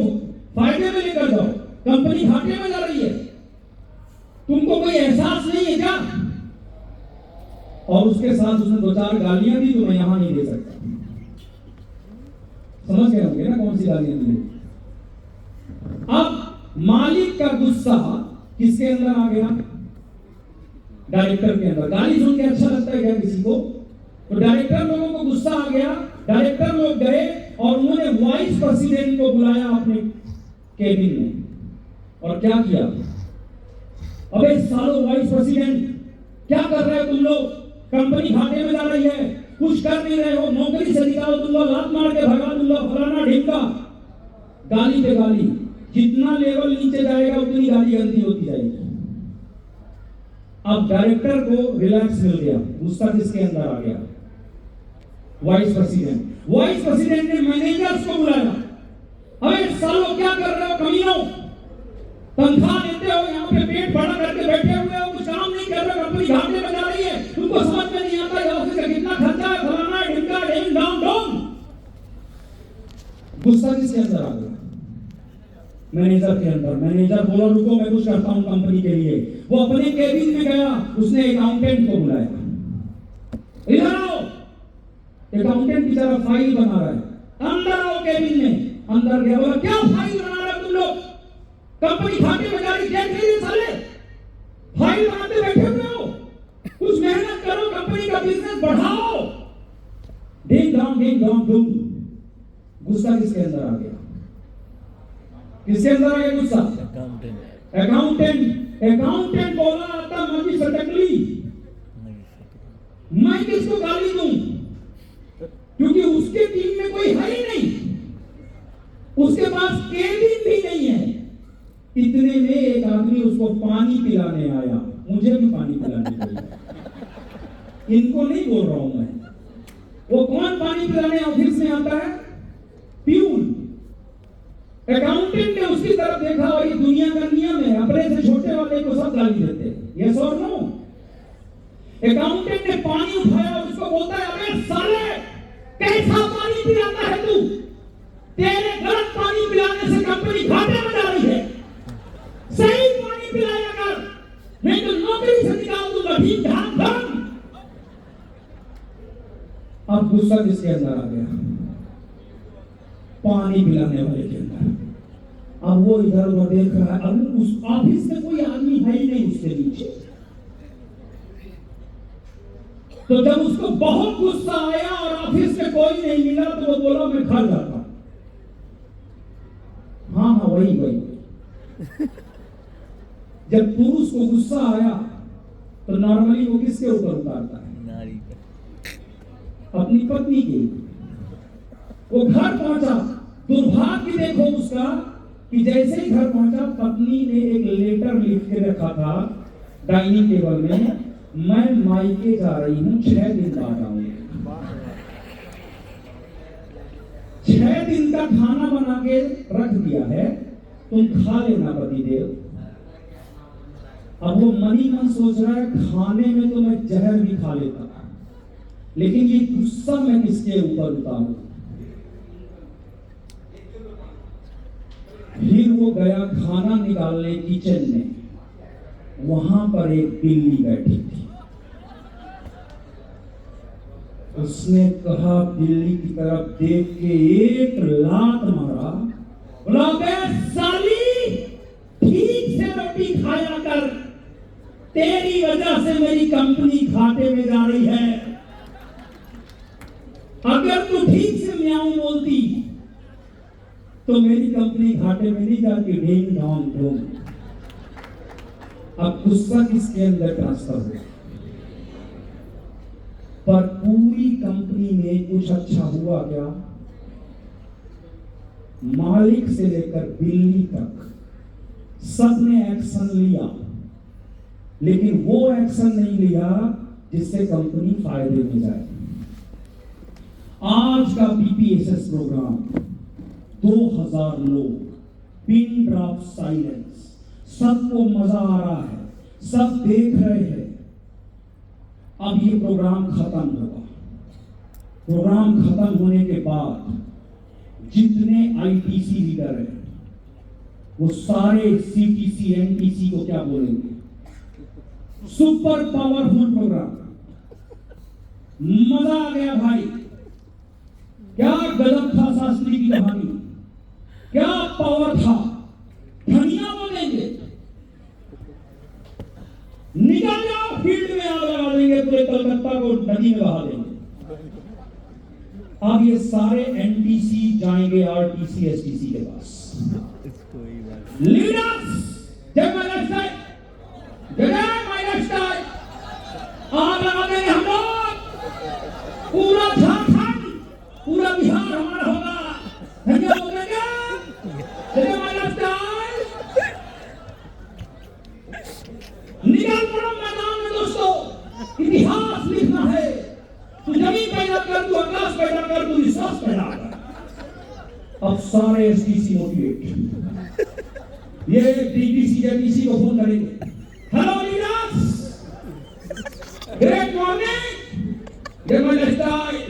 फायदे में लेकर जाओ, कंपनी घाटे में जा रही है, तुमको कोई एहसास नहीं है क्या? और उसके साथ उसने 2-4 गालियां दी, तो मैं यहां नहीं दे सकता। समझ गए होंगे ना कौन सी गालियां दी। अब मालिक का गुस्सा किसके अंदर आ गया? डायरेक्टर के अंदर। गाली सुन के अच्छा लगता है क्या किसी को? तो डायरेक्टर लोगों को गुस्सा आ गया, डायरेक्टर लोग गए और उन्होंने वाइस प्रेसिडेंट को बुलाया अपने केबिन में, और क्या किया? अबे सालों वाइस प्रेसिडेंट, क्या कर रहे हो तुम लोग? कंपनी घाटे में जा रही है, कुछ कर नहीं रहे हो, नौकरी से निकाल दूंगा, लात मार के भगा दूंगा, फलाना ढिमका। गाली पे गाली, जितना लेवल नीचे जाएगा उतनी गाली गंदी होती जाएगी। अब डायरेक्टर को रिलैक्स मिल गया, गुस्सा किसके अंदर आ गया? Vice president. वाइस प्रेसिडेंट ने मैनेजर्स को बुलाया, अरे सालों क्या कर रहे हो कमीनों, तनख्वाह लेते हो, यहाँ पे पेट बड़ा करके बैठे हुए हो, कुछ काम नहीं कर रहे हो, कंपनी घाटे में जा रही है, तुमको समझ में नहीं आता है ऑफिस का कितना खर्चा है, फलाना ढिमका ढिम डाउन डाउन। गुस्सा किसके अंदर आ गया? मैनेजर के अंदर। मैनेजर बोला, रुको मैं कुछ करता हूं कंपनी के लिए। वो अपने केबिन में गया, उसने अकाउंटेंट को बुलाया, इधर आओ। अकाउंटेंट बेचारा फाइल बना रहा है, अंदर आओ केबिन में। अंदर गया, बोला क्या फाइल बना रहे हो तुम लोग, कंपनी घाटे में जा रही, क्या करिए साले, फाइल बनाते बैठे हुए हो, कुछ मेहनत करो, कंपनी का बिजनेस बढ़ाओ। Ding dong Doom. गुस्सा किसके अंदर आ गया? किसके अंदर आ गया गुस्सा? अकाउंटेंट बोला, आता मजी सटकली, मैं किसको गाली दूं, क्योंकि उसके टीम में कोई है ही नहीं, उसके पास केबिन भी नहीं है। इतने में एक आदमी उसको पानी पिलाने आया, मुझे भी पानी पिलाने चाहिए, इनको नहीं बोल रहा हूं मैं। वो कौन पानी पिलाने ऑफिस में आता है? प्यून। अकाउंटेंट ने उसकी तरफ देखा, और ये दुनिया का नियम है, अपने से छोटे वाले को सब गाली देते हैं, यस और नो। अकाउंटेंट ने पानी उठाया, उसको बोलता है, अबे साले कैसा पानी पिलाता है तू, तेरे गलत पानी पिलाने से कंपनी घाटे में जा रही है, सही पानी पिलाया कर, नहीं तो नौकरी से निकाल दूंगा, ठीक ध्यान धम। अब गुस्सा किसके अंदर आ गया? पानी पिलाने वाले के अंदर। अब वो इधर उधर देख रहा है, अब उस ऑफिस में कोई आदमी है ही नहीं उसके नीचे। तो जब उसको बहुत गुस्सा आया और ऑफिस में कोई नहीं मिला, तो वो बोला मैं घर जाता हूं। हाँ वही जब पुरुष को गुस्सा आया तो नॉर्मली वो किसके ऊपर उतारता है? अपनी पत्नी के। वो घर पहुंचा, दुर्भाग्य देखो उसका कि जैसे ही घर पहुंचा, पत्नी ने एक लेटर लिख के रखा था डाइनिंग टेबल में, मैं मायके जा रही हूं, 6 दिन बाद आऊंगी। 6 दिन का खाना बना के रख दिया है, तुम खा लेना पतिदेव। अब वो मनी मन सोच रहा है, खाने में तो मैं जहर भी खा लेता, लेकिन ये गुस्सा मैं किसके ऊपर उतारूं? फिर वो गया खाना निकालने किचन में, वहां पर एक बिल्ली बैठी थी। उसने कहा, बिल्ली की तरफ देख के एक लात मारा, बोला बे साली ठीक से रोटी खाया कर, तेरी वजह से मेरी कंपनी घाटे में जा रही है। अगर तू ठीक से म्याऊं बोलती तो मेरी कंपनी घाटे में नहीं जाती। Ding dong Dong. अब गुस्सा किसके अंदर ट्रांसफर हो, पर पूरी कंपनी में कुछ अच्छा हुआ क्या? मालिक से लेकर बिल्ली तक सबने एक्शन लिया, लेकिन वो एक्शन नहीं लिया जिससे कंपनी फायदे में जाए। आज का बीपीएसएस प्रोग्राम 2000 लोग, पिन ड्रॉप साइलेंस, सबको मजा आ रहा है, सब देख रहे हैं। अब ये प्रोग्राम खत्म होगा। प्रोग्राम खत्म होने के बाद जितने आईटीसी लीडर हैं वो सारे सीटीसी एनटीसी को क्या बोलेंगे? सुपर पावरफुल प्रोग्राम, मजा आ गया भाई, क्या गजब था शास्त्री की कहानी, क्या पावर था, धनिया बोलेंगे। निकल जाओ फील्ड में, आग लगा देंगे, पूरे कलकत्ता को नदी में बहा देंगे। अब ये सारे एनटीसी जाएंगे आरटीसी एसटीसी के पास। लीडर्स, जय माइनस आग लगा देंगे हम लोग, पूरा झारखंड, पूरा बिहार हमारा होगा। धनिया बोलेंगे, जय माइनस निकल पड़ो मैदान में दोस्तों, इतिहास लिखना है। तू जमीन पैदा कर, तू आकाश पैदा कर, तू विश्वास पैदा कर। अब सारे एसटीसी मोटिवेट, ये डीटीसी जेटीसी को फोन करेंगे, हेलो लीडर्स, ग्रेट मॉर्निंग, जय माइनस स्टाइल,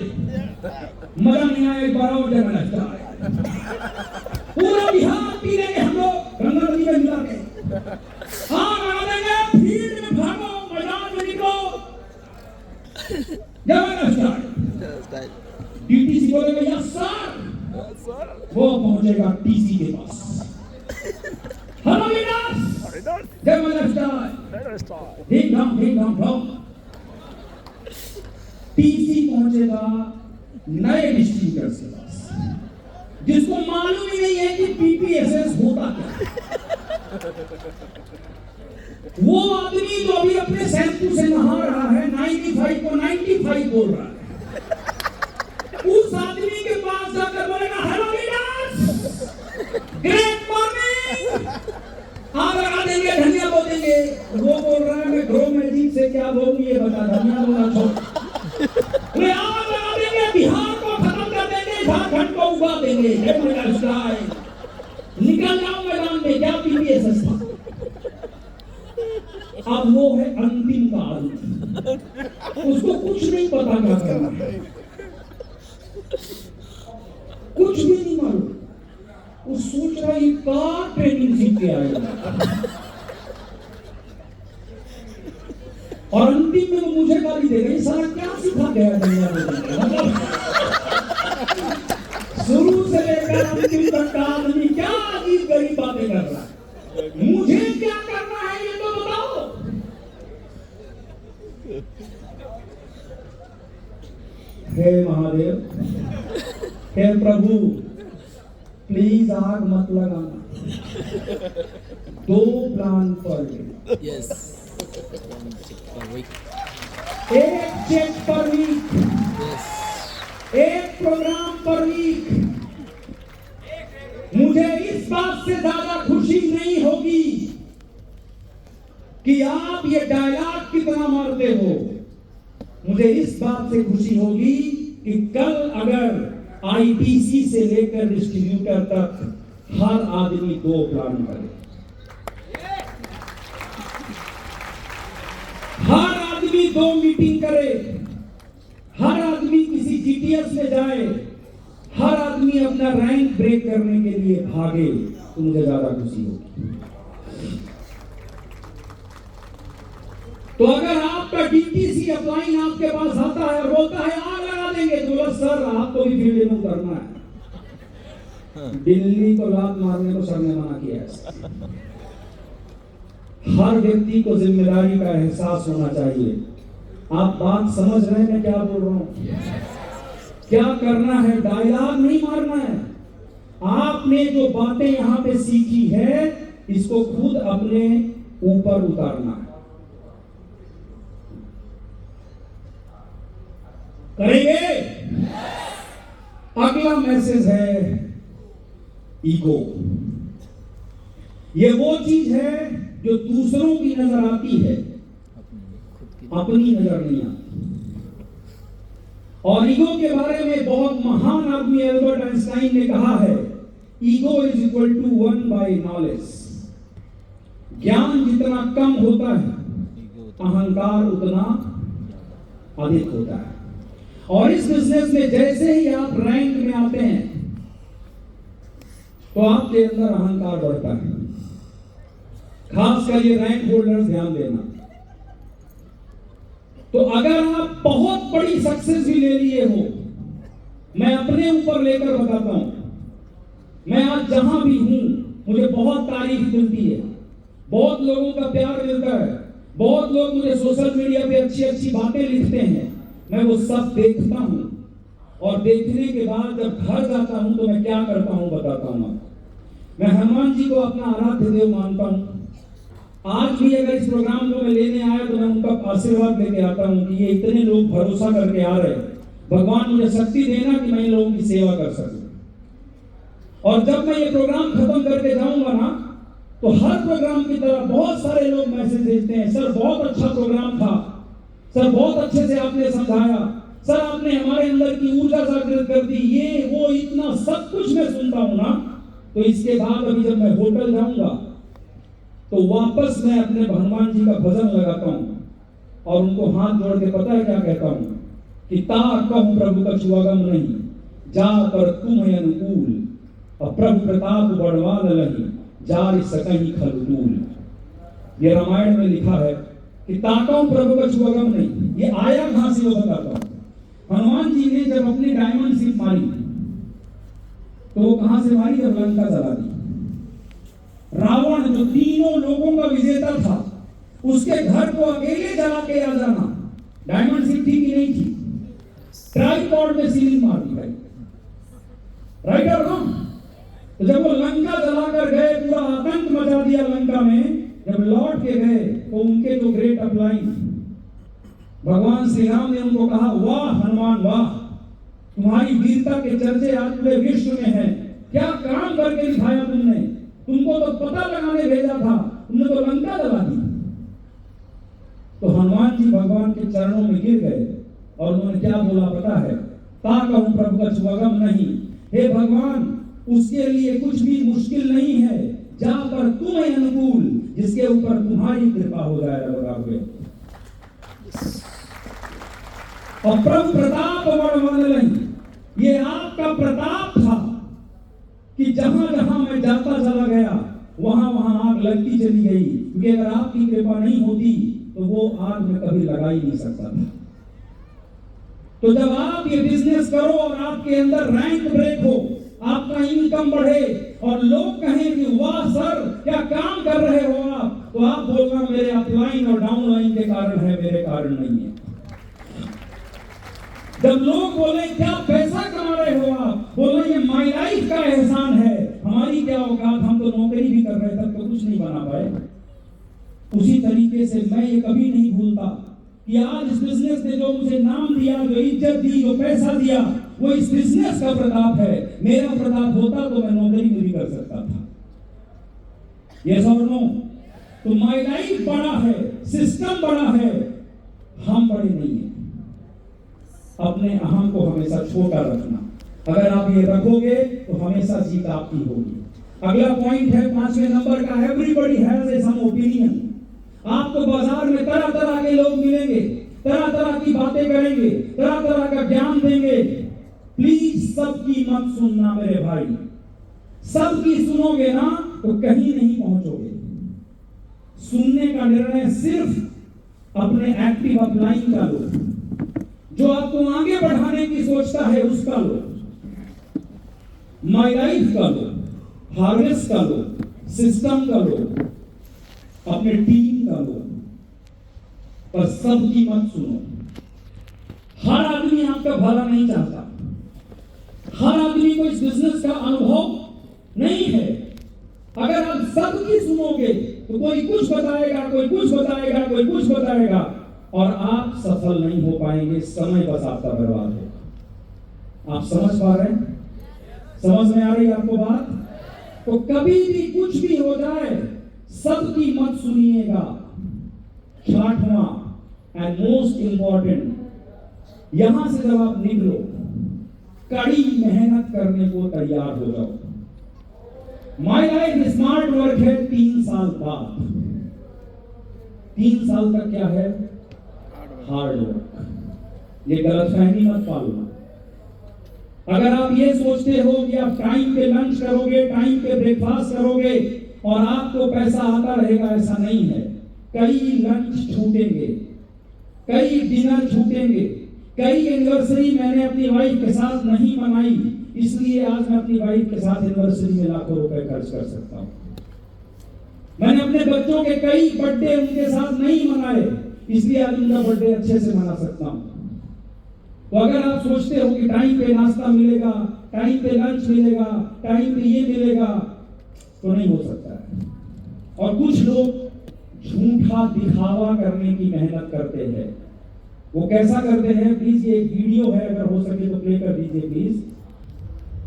मजा नहीं आया एक बार और जय माइनस स्टाइल। पूरा बिहार पी लेंगे हम लोग, गंगा नदी में मिला के आग लगा देंगे, फील्ड में भागो, मैदान में निकलो, जय माइनस स्टाइल। डीटीसी बोलेगा यस सर, वो पहुंचेगा टीसी के पास, हेलो लीडर्स, जय माइनस स्टाइल, ठीक ढंग। टीसी पहुंचेगा नए डिस्ट्रीब्यूटर के पास, जिसको मालूम ही नहीं है कि बीपीएसएस होता क्या। वो आदमी जो अभी अपने शैम्पू से नहा रहा है, 95 को 95 बोल रहा है, उस आदमी के पास जाकर बोलेगा हेलो लीडर्स, ग्रेट मॉर्निंग, आग लगा देंगे, धनिया बोल देंगे। वो बोल रहा है मैं ग्रो मैजिक से क्या बोलूं, ये बता, धनिया बोलना छोड़। आग लगा देंगे, बिहार को खत्म कर देंगे, झारखंड को उगा देंगे, जय माइनस स्टाइल। निकल जाओ मैदान में, क्या बीपीएसएस था। अब वो है अंतिम काल, उसको कुछ नहीं पता क्या करना है, कुछ भी नहीं मालूम। वो सोच रहा है कार ट्रेनिंग सीख के आएगा, और अंतिम में वो मुझे गाली देगा, ये सारा क्या सिखा गया दुनिया में। शुरू से लेकर अंतिम तक का आदमी क्या अजीब गरीब बातें कर रहा है, मुझे क्या करना है ये तो बताओ। हे महादेव, हे प्रभु, प्लीज आग मत लगाना। 2 प्लान पर Yes. एक चेक पर वीक, Yes. एक प्रोग्राम पर वीक। मुझे इस बात से ज्यादा खुशी नहीं होगी कि आप ये डायलॉग कितना मारते हो, मुझे इस बात से खुशी होगी कि कल अगर आईटीसी से लेकर डिस्ट्रीब्यूटर तक हर आदमी 2 प्लान करे, हर आदमी 2 मीटिंग करे, हर आदमी किसी जीटीएस में जाए, हर आदमी अपना रैंक ब्रेक करने के लिए भागे, तो मुझे ज्यादा खुशी होगी। तो अगर आपका डीटीसी अपलाइन आपके पास आता है और बोलता है आग लगा देंगे, तो बोला सर आपको भी फील्ड में उतरना है। दिल्ली को लात मारने को सर ने मना किया है। हर व्यक्ति को जिम्मेदारी का एहसास होना चाहिए। आप बात समझ रहे हैं मैं क्या बोल रहा हूं? क्या करना है? डायलॉग नहीं मारना है। आपने जो बातें यहां पे सीखी है इसको खुद अपने ऊपर उतारना है। करेंगे? अगला मैसेज है ईगो। ये वो चीज है जो दूसरों की नजर आती है, अपनी नजर नहीं आती। और ईगो के बारे में बहुत महान आदमी एल्बर्ट आइंस्टाइन ने कहा है, ego is equal to 1 by knowledge. ज्ञान जितना कम होता है अहंकार उतना अधिक होता है। और इस बिजनेस में जैसे ही आप रैंक में आते हैं तो आपके अंदर अहंकार बढ़ता है। खासकर ये रैंक होल्डर्स ध्यान देना। तो अगर आप बहुत बड़ी सक्सेस भी ले लिए हो, मैं अपने ऊपर लेकर बताता हूं, मैं आज जहां भी हूं मुझे बहुत तारीफ मिलती है, बहुत लोगों का प्यार मिलता है, बहुत लोग मुझे सोशल मीडिया पे अच्छी अच्छी बातें लिखते हैं। मैं वो सब देखता हूं और देखने के बाद जब घर जाता हूं तो मैं क्या करता हूं बताता हूं। मैं हनुमान जी को अपना आराध्य देव मानता हूं। आज भी अगर इस प्रोग्राम को मैं लेने आया तो मैं उनका आशीर्वाद लेके आता हूं कि ये इतने लोग भरोसा करके आ रहे हैं, भगवान मुझे शक्ति देना कि मैं इन लोगों की सेवा कर सकूं। और जब मैं ये प्रोग्राम खत्म करके जाऊंगा ना तो हर प्रोग्राम की तरह बहुत सारे लोग मैसेज भेजते हैं, सर बहुत अच्छा प्रोग्राम था, सर बहुत अच्छे से आपने समझाया, सर आपने हमारे अंदर की ऊर्जा जागृत कर दी, ये वो इतना सब कुछ मैं सुनता हूं ना। तो इसके बाद अभी जब मैं होटल जाऊंगा तो वापस मैं अपने हनुमान जी का भजन लगाता हूं और उनको हाथ जोड़ के पता है क्या कहता हूं कि ता कहूं प्रभु का छुआगम नहीं, जा पर तुम है अनुकूल, और प्रभु प्रताप बढ़वान लही, जार सकही खलूल। ये रामायण में लिखा है कि ताकाऊ प्रभु का छुआगम नहीं। ये आया कहां से वो बताता हूं। हनुमान जी ने जब अपनी डायमंड शिप मारी तो वो कहां से मारी? जब लंका जला दी। रावण जो तीनों लोगों का विजेता था, उसके घर को अकेले जला के आ जाना। डायमंड शिप थी कि नहीं थी? ट्राइपॉड में सीलिंग मार दी भाई, राइट और रॉन्ग? तो जब वो लंका जलाकर गए, पूरा आतंक मचा दिया लंका में, जब लौट के गए तो उनके जो ग्रेट अपलाइन भगवान श्री राम ने उनको कहा, वाह हनुमान वाह, तुम्हारी वीरता के चर्चे आज पूरे विश्व में हैं, क्या काम करके दिखाया तुमने, तुमको तो पता लगाने भेजा था, तुमने तो लंका जला दी। तो हनुमान जी भगवान के चरणों में गिर गए और उन्होंने क्या बोला पता है? ता कहूं प्रभु का छुआगम नहीं, हे भगवान उसके लिए कुछ भी मुश्किल नहीं है, जा पर तुम्हें अनुकूल, जिसके ऊपर तुम्हारी कृपा हो जाए। और प्रभु प्रताप बढ़वान लही, ये आपका प्रताप था कि जहां जहां मैं जाता चला गया वहां वहां आग लगती चली गई, क्योंकि अगर आपकी कृपा नहीं होती तो वो आग में कभी लगा ही नहीं सकता था। तो जब आप ये बिजनेस करो और आपके अंदर रैंक ब्रेक हो, आपका इनकम बढ़े और लोग कहें कि वाह सर क्या काम कर रहे हो आप, तो आप बोलना मेरे अपलाइन और डाउनलाइन के कारण है, मेरे कारण नहीं है। जब लोग बोले क्या पैसा कमा रहे हो आप, बोलो ये माय लाइफ का एहसान है, हमारी क्या औकात, हम तो नौकरी भी कर रहे तब तो कुछ नहीं बना पाए। उसी तरीके से मैं ये कभी नहीं भूलता कि आज इस बिजनेस ने जो मुझे नाम दिया, जो इज्जत दी, जो पैसा दिया, वो इस बिजनेस का प्रताप है। मेरा प्रताप होता तो मैं नौकरी भी कर सकता था। यस और नो? तो माय लाइफ बड़ा है, सिस्टम बड़ा है, हम बड़े नहीं है। अपने अहम को हमेशा छोटा रखना, अगर आप ये रखोगे तो हमेशा जीत आपकी होगी। अगला पॉइंट है 5वें नंबर का, everybody has a some opinion. आपको बाजार में तरह तरह के लोग मिलेंगे, तरह तरह की बातें करेंगे, तरह तरह का ज्ञान देंगे। प्लीज सबकी मत सुनना मेरे भाई, सबकी सुनोगे ना तो कहीं नहीं पहुंचोगे। सुनने का निर्णय सिर्फ अपने एक्टिव अपलाइन का लो, जो आपको आगे बढ़ाने की सोचता है उसका लो, माय लाइफ का लो, हार्वेस्ट का लो, सिस्टम का लो। अपने टीम का लो, पर सबकी मत सुनो। हर आदमी आपका भला नहीं चाहता, हर आदमी को इस बिजनेस का अनुभव नहीं है। अगर आप सबकी सुनोगे तो कोई कुछ बताएगा, कोई कुछ बताएगा, कोई कुछ बताएगा, और आप सफल नहीं हो पाएंगे। समय बस आपका बर्बाद होगा। आप समझ पा रहे हैं? समझ में आ रही है आपको बात? तो कभी भी कुछ भी हो जाए, सबकी मत सुनिएगा। छठवां एंड मोस्ट इंपॉर्टेंट, यहां से जब आप निकलो, कड़ी मेहनत करने को तैयार हो जाओ। माय लाइफ स्मार्ट वर्क है 3 साल बाद। 3 साल तक क्या है? Hard work. ये गलतफहमी मत पालना। अगर आप ये सोचते हो कि आप टाइम पे लंच करोगे, टाइम पे ब्रेकफास्ट करोगे और आपको पैसा आता रहेगा, ऐसा नहीं है। कई लंच छूटेंगे, कई डिनर छूटेंगे, कई एनिवर्सरी मैंने अपनी वाइफ के साथ नहीं मनाई, इसलिए आज मैं अपनी वाइफ के साथ एनिवर्सरी में लाखों रुपए खर्च कर सकता हूं। मैंने अपने बच्चों के कई बर्थडे उनके साथ नहीं मनाए, इसलिए आज उनका बर्थडे अच्छे से मना सकता हूं। तो अगर आप सोचते हो कि टाइम पे नाश्ता मिलेगा, टाइम पे लंच मिलेगा, टाइम पे ये मिलेगा, तो नहीं हो सकता है। और कुछ लोग झूठा दिखावा करने की मेहनत करते हैं। वो कैसा करते हैं? प्लीज ये एक वीडियो है, अगर हो सके तो प्ले कर दीजिए प्लीज।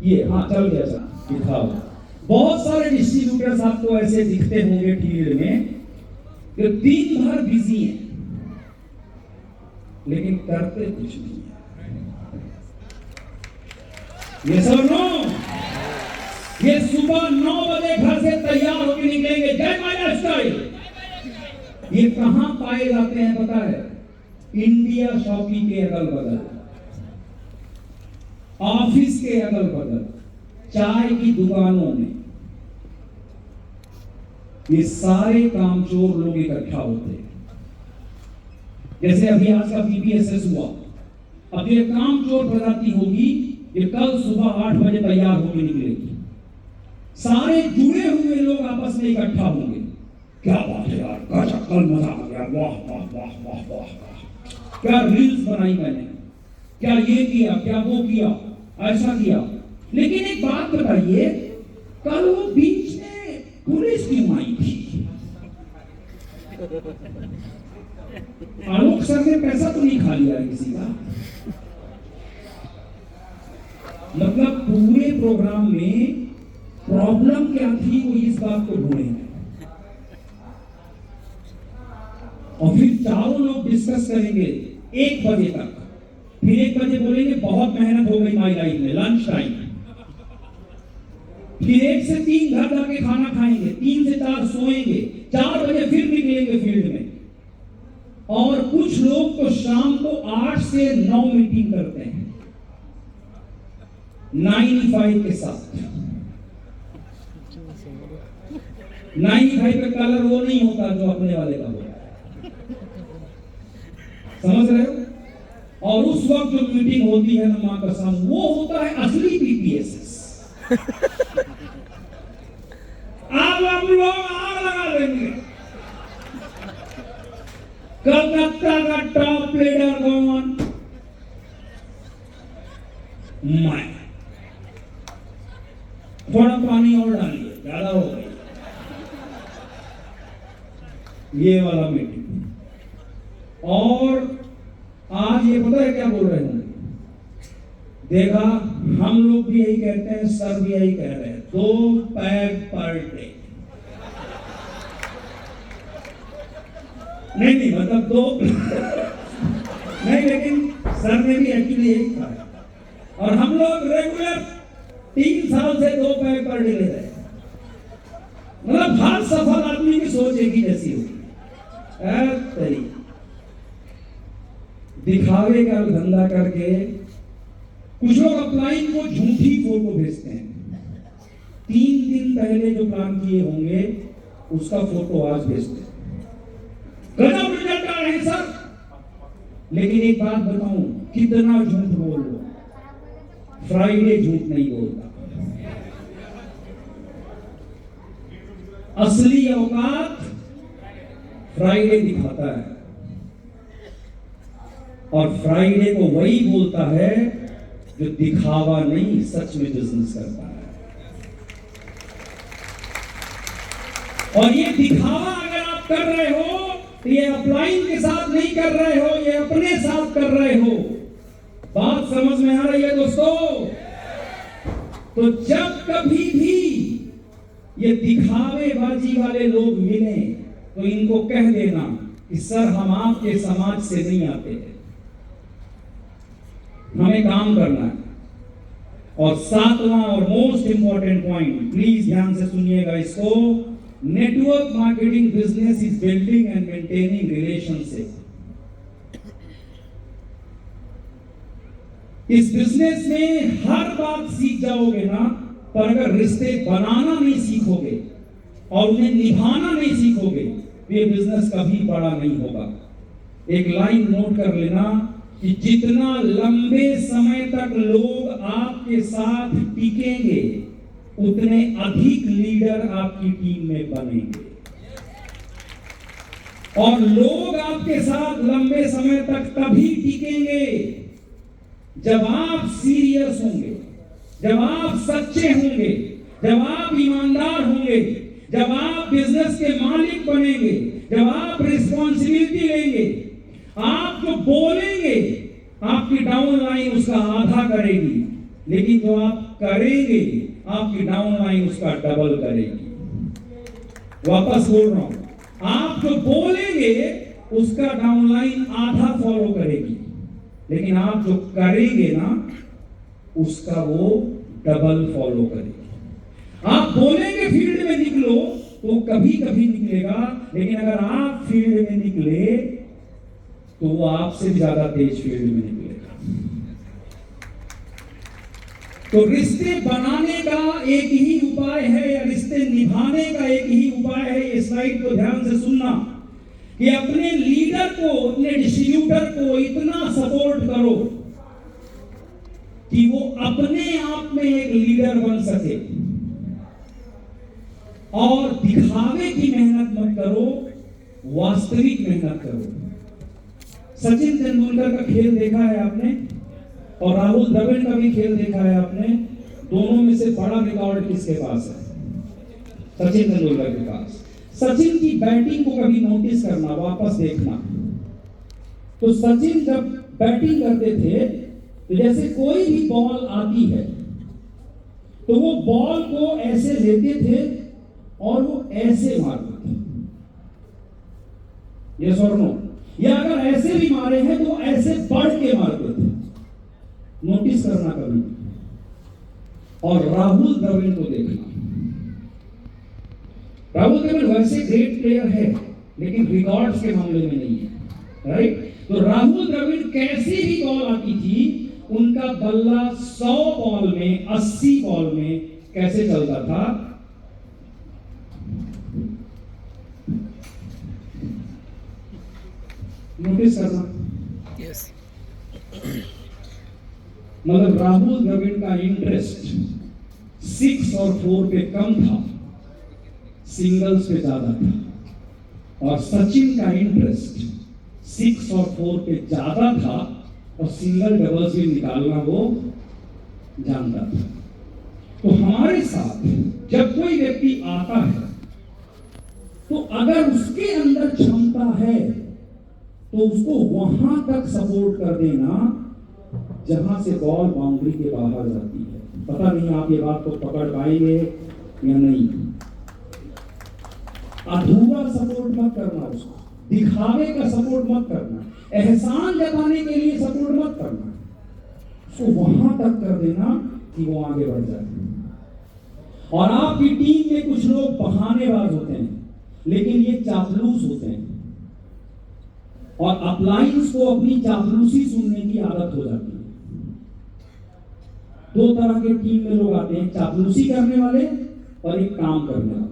ये हाँ चल गया सर, दिखाओ। बहुत सारे डिस्ट्रीब्यूटर्स आपको ऐसे दिखते होंगे फील्ड में जो दिन भर बिजी हैं, लेकिन करते कुछ नहीं है। ये सब नो, ये सुबह 9 बजे घर से तैयार होकर निकलेंगे, जय माया स्टाइल। ये कहां पाए जाते हैं पता है? इंडिया शॉपी के अगल बगल, ऑफिस के अगल बगल, चाय की दुकानों में। ये सारे कामचोर लोग इकट्ठा होते हैं। जैसे अभी आज का बीपीएसएस हुआ, अब ये कामचोर प्रजाति होगी, ये कल सुबह 8 बजे तैयार होकर निकलेगी। सारे जुड़े हुए लोग आपस में इकट्ठा होंगे। क्या बात है यार, कल मजा आ गया, वाह वाह वाह वाह वाह, क्या रील्स बनाई मैंने, क्या ये किया, क्या वो किया, ऐसा किया। लेकिन एक बात बताइए, कल वो बीच में पुलिस क्यों आई थी? आलोक सर ने पैसा तो नहीं खा लिया किसी का? मतलब पूरे प्रोग्राम में प्रॉब्लम क्या थी, वो इस बात को ढूंढेंगे और फिर चारों लोग डिस्कस करेंगे 1 बजे तक। फिर 1 बजे बोलेंगे बहुत मेहनत हो गई माई लाइफ में, लंच टाइम। फिर 1 से 3 घर जाके खाना खाएंगे, 3 से 4 सोएंगे, 4 बजे फिर निकलेंगे फील्ड में। और कुछ लोग तो शाम को 8 से 9 मीटिंग करते हैं 95 के साथ। 95 का कलर वो नहीं होता जो अपने वाले का होता है, समझ रहे हो? और उस वक्त जो मीटिंग होती है ना, मां कसम, वो होता है असली बीपीएसएस। आप लोग आग लगा देंगे। कलकत्ता का टॉप लीडर कौन? मैं। थोड़ा पानी और डालिए, ज्यादा हो गई। ये वाला मीटिंग। और आज ये पता है क्या बोल रहे होंगे? देखा, हम लोग भी यही कहते हैं, सर भी यही कह रहे हैं, 2 पैग पर डे। नहीं मतलब 2 नहीं, लेकिन सर ने भी एक्चुअली यही कहा है। और हम लोग रेगुलर 3 साल से 2 पैग पर डे ले रहे हैं। मतलब हर सफल आदमी की सोच एक ही जैसी होगी। दिखावे का धंधा करके कुछ लोग अपलाइन को झूठी फोटो भेजते हैं। 3 दिन पहले जो प्लान किए होंगे उसका फोटो आज भेजते हैं। गजब रिजल्ट आ रहे हैं सर। लेकिन एक बात बताऊं, कितना झूठ बोल लो, फ्राइडे झूठ नहीं बोलता। असली औकात फ्राइडे दिखाता है, और फ्राइडे को वही बोलता है जो दिखावा नहीं सच में बिजनेस करता है। और ये दिखावा अगर आप कर रहे हो तो ये अपलाइन के साथ नहीं कर रहे हो, ये अपने साथ कर रहे हो। बात समझ में आ रही है दोस्तों? तो जब कभी भी ये दिखावेबाजी वाले लोग मिले तो इनको कह देना कि सर हम आपके समाज से नहीं आते हैं, हमें काम करना है। और सातवां और मोस्ट इंपॉर्टेंट पॉइंट, प्लीज ध्यान से सुनिएगा इसको, network marketing business is building and maintaining relationship. इस बिजनेस में हर बात सीख जाओगे ना, पर अगर रिश्ते बनाना नहीं सीखोगे और उन्हें निभाना नहीं सीखोगे तो ये बिजनेस कभी बड़ा नहीं होगा। एक लाइन नोट कर लेना कि जितना लंबे समय तक लोग आपके साथ टिकेंगे उतने अधिक लीडर आपकी टीम में बनेंगे। और लोग आपके साथ लंबे समय तक तभी टिकेंगे जब आप सीरियस होंगे, जब आप सच्चे होंगे, जब आप ईमानदार होंगे, जब आप बिजनेस के मालिक बनेंगे, जब आप रिस्पॉन्सिबिलिटी लेंगे। आप जो बोलेंगे आपकी डाउन लाइन उसका आधा करेगी, लेकिन जो आप करेंगे आपकी डाउन लाइन उसका डबल करेगी। वापस बोल रहा हूं, आप जो बोलेंगे उसका डाउन लाइन आधा फॉलो करेगी, लेकिन आप जो करेंगे ना उसका वो डबल फॉलो करेगी। आप बोलेंगे फील्ड में निकलो तो कभी कभी निकलेगा, लेकिन अगर आप फील्ड में निकले तो वो आपसे भी ज्यादा तेज फील्ड में निकलेगा। तो रिश्ते बनाने का एक ही उपाय है या रिश्ते निभाने का एक ही उपाय है। इस स्लाइड को ध्यान से सुनना कि अपने लीडर को, अपने डिस्ट्रीब्यूटर को इतना सपोर्ट करो कि वो अपने आप में एक लीडर बन सके। और दिखावे की मेहनत मत करो, वास्तविक मेहनत करो। सचिन तेंदुलकर का खेल देखा है आपने, और राहुल द्रविड़ का भी खेल देखा है आपने। दोनों में से बड़ा रिकॉर्ड किसके पास है? सचिन तेंदुलकर के पास। सचिन की बैटिंग को कभी नोटिस करना, वापस देखना। तो सचिन जब बैटिंग करते थे तो जैसे कोई भी बॉल आती है तो वो बॉल को ऐसे लेते थे और वो ऐसे मारते थे, यस और नो? या अगर ऐसे भी मारे हैं तो ऐसे बढ़ के मारते थे। नोटिस करना कभी। और राहुल द्रविड़ को देखना। राहुल द्रविड़ वैसे ग्रेट प्लेयर है लेकिन रिकॉर्ड्स के मामले में नहीं है, राइट? तो राहुल द्रविड़ कैसी भी बॉल आती थी उनका बल्ला 100 बॉल में, 80 बॉल में कैसे चलता था? नोटिस करना। यस। मतलब राहुल द्रविड़ का इंटरेस्ट 6 और 4 पे कम था, सिंगल्स पे ज्यादा था। और सचिन का इंटरेस्ट 6 और 4 पे ज्यादा था और सिंगल डबल्स भी निकालना वो जानता था। तो हमारे साथ जब कोई व्यक्ति आता है तो अगर उसके अंदर क्षमता है तो उसको वहां तक सपोर्ट कर देना जहां से बॉल बाउंड्री के बाहर जाती है। पता नहीं आप ये बात को पकड़ पाएंगे या नहीं। अधूरा सपोर्ट मत करना, उसको दिखावे का सपोर्ट मत करना, एहसान जताने के लिए सपोर्ट मत करना, उसको वहां तक कर देना कि वो आगे बढ़ जाए। और आपकी टीम में कुछ लोग बहानेबाज होते हैं लेकिन ये चापलूस होते हैं, और अपलाइंस को अपनी चापलूसी सुनने की आदत हो जाती है। 2 तरह के टीम में लोग आते हैं, चापलूसी करने वाले और एक काम करने वाले।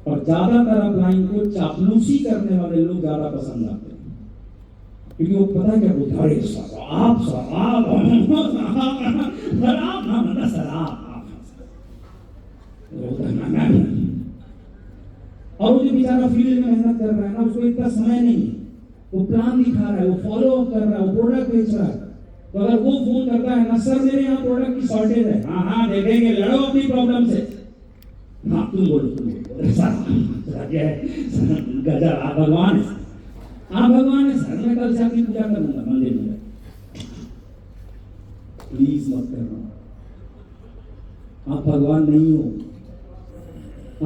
और ज्यादातर अपलाइन को चापलूसी करने वाले लोग ज्यादा पसंद आते हैं, क्योंकि वो पता है क्या बोलते हैं, अरे और वो जो बेचारा फील्ड में मेहनत कर रहा है ना, उसको इतना समय नहीं है, वो प्लान दिखा रहा है, वो फॉलो अप कर रहा है, वो प्रोडक्ट बेच रहा है। तो अगर वो फोन करता है ना, सर मेरे यहाँ प्रोडक्ट की शॉर्टेज है, हाँ हाँ दे देंगे, लड़ो अपनी प्रॉब्लम से। हाँ तुम बोलो गजब, आप भगवान है, आप भगवान है सर, मैं कल से आपकी पूजा करूंगा मंदिर में। प्लीज मत करना, आप भगवान नहीं हो,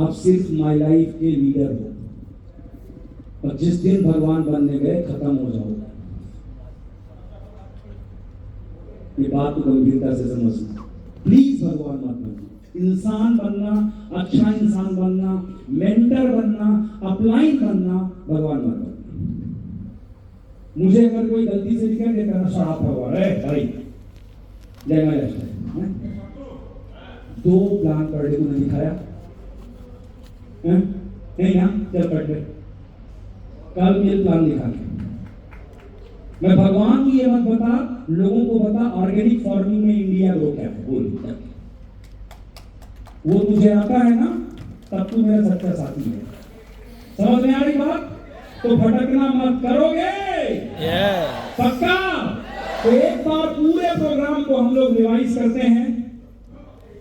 आप सिर्फ माई लाइफ के लीडर हो, और जिस दिन भगवान बनने गए खत्म हो जाओगे। ये बात को गंभीरता से समझना, प्लीज भगवान मत बनना। इंसान बनना, अच्छा इंसान बनना, मेंटर बनना, अपलाइन बनना, भगवान मत बनना। मुझे अगर कोई गलती से भी कह देता ना, शराब भगवान है भाई, जय माता, 2 प्लान पर डे तूने दिखाया नहीं ना, चल पढ़ ले, कल मेरे प्लान दिखा के मैं भगवान की ये मत बता, लोगों को बता ऑर्गेनिक फार्मिंग में इंडिया ग्रो क्या है, बोल। वो तुझे आता है ना, तब तू मेरा सच्चा साथी है। समझ में आ रही बात? तो भटकना मत करोगे, पक्का? तो एक बार पूरे प्रोग्राम को हम लोग रिवाइज करते हैं,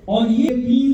और ये 3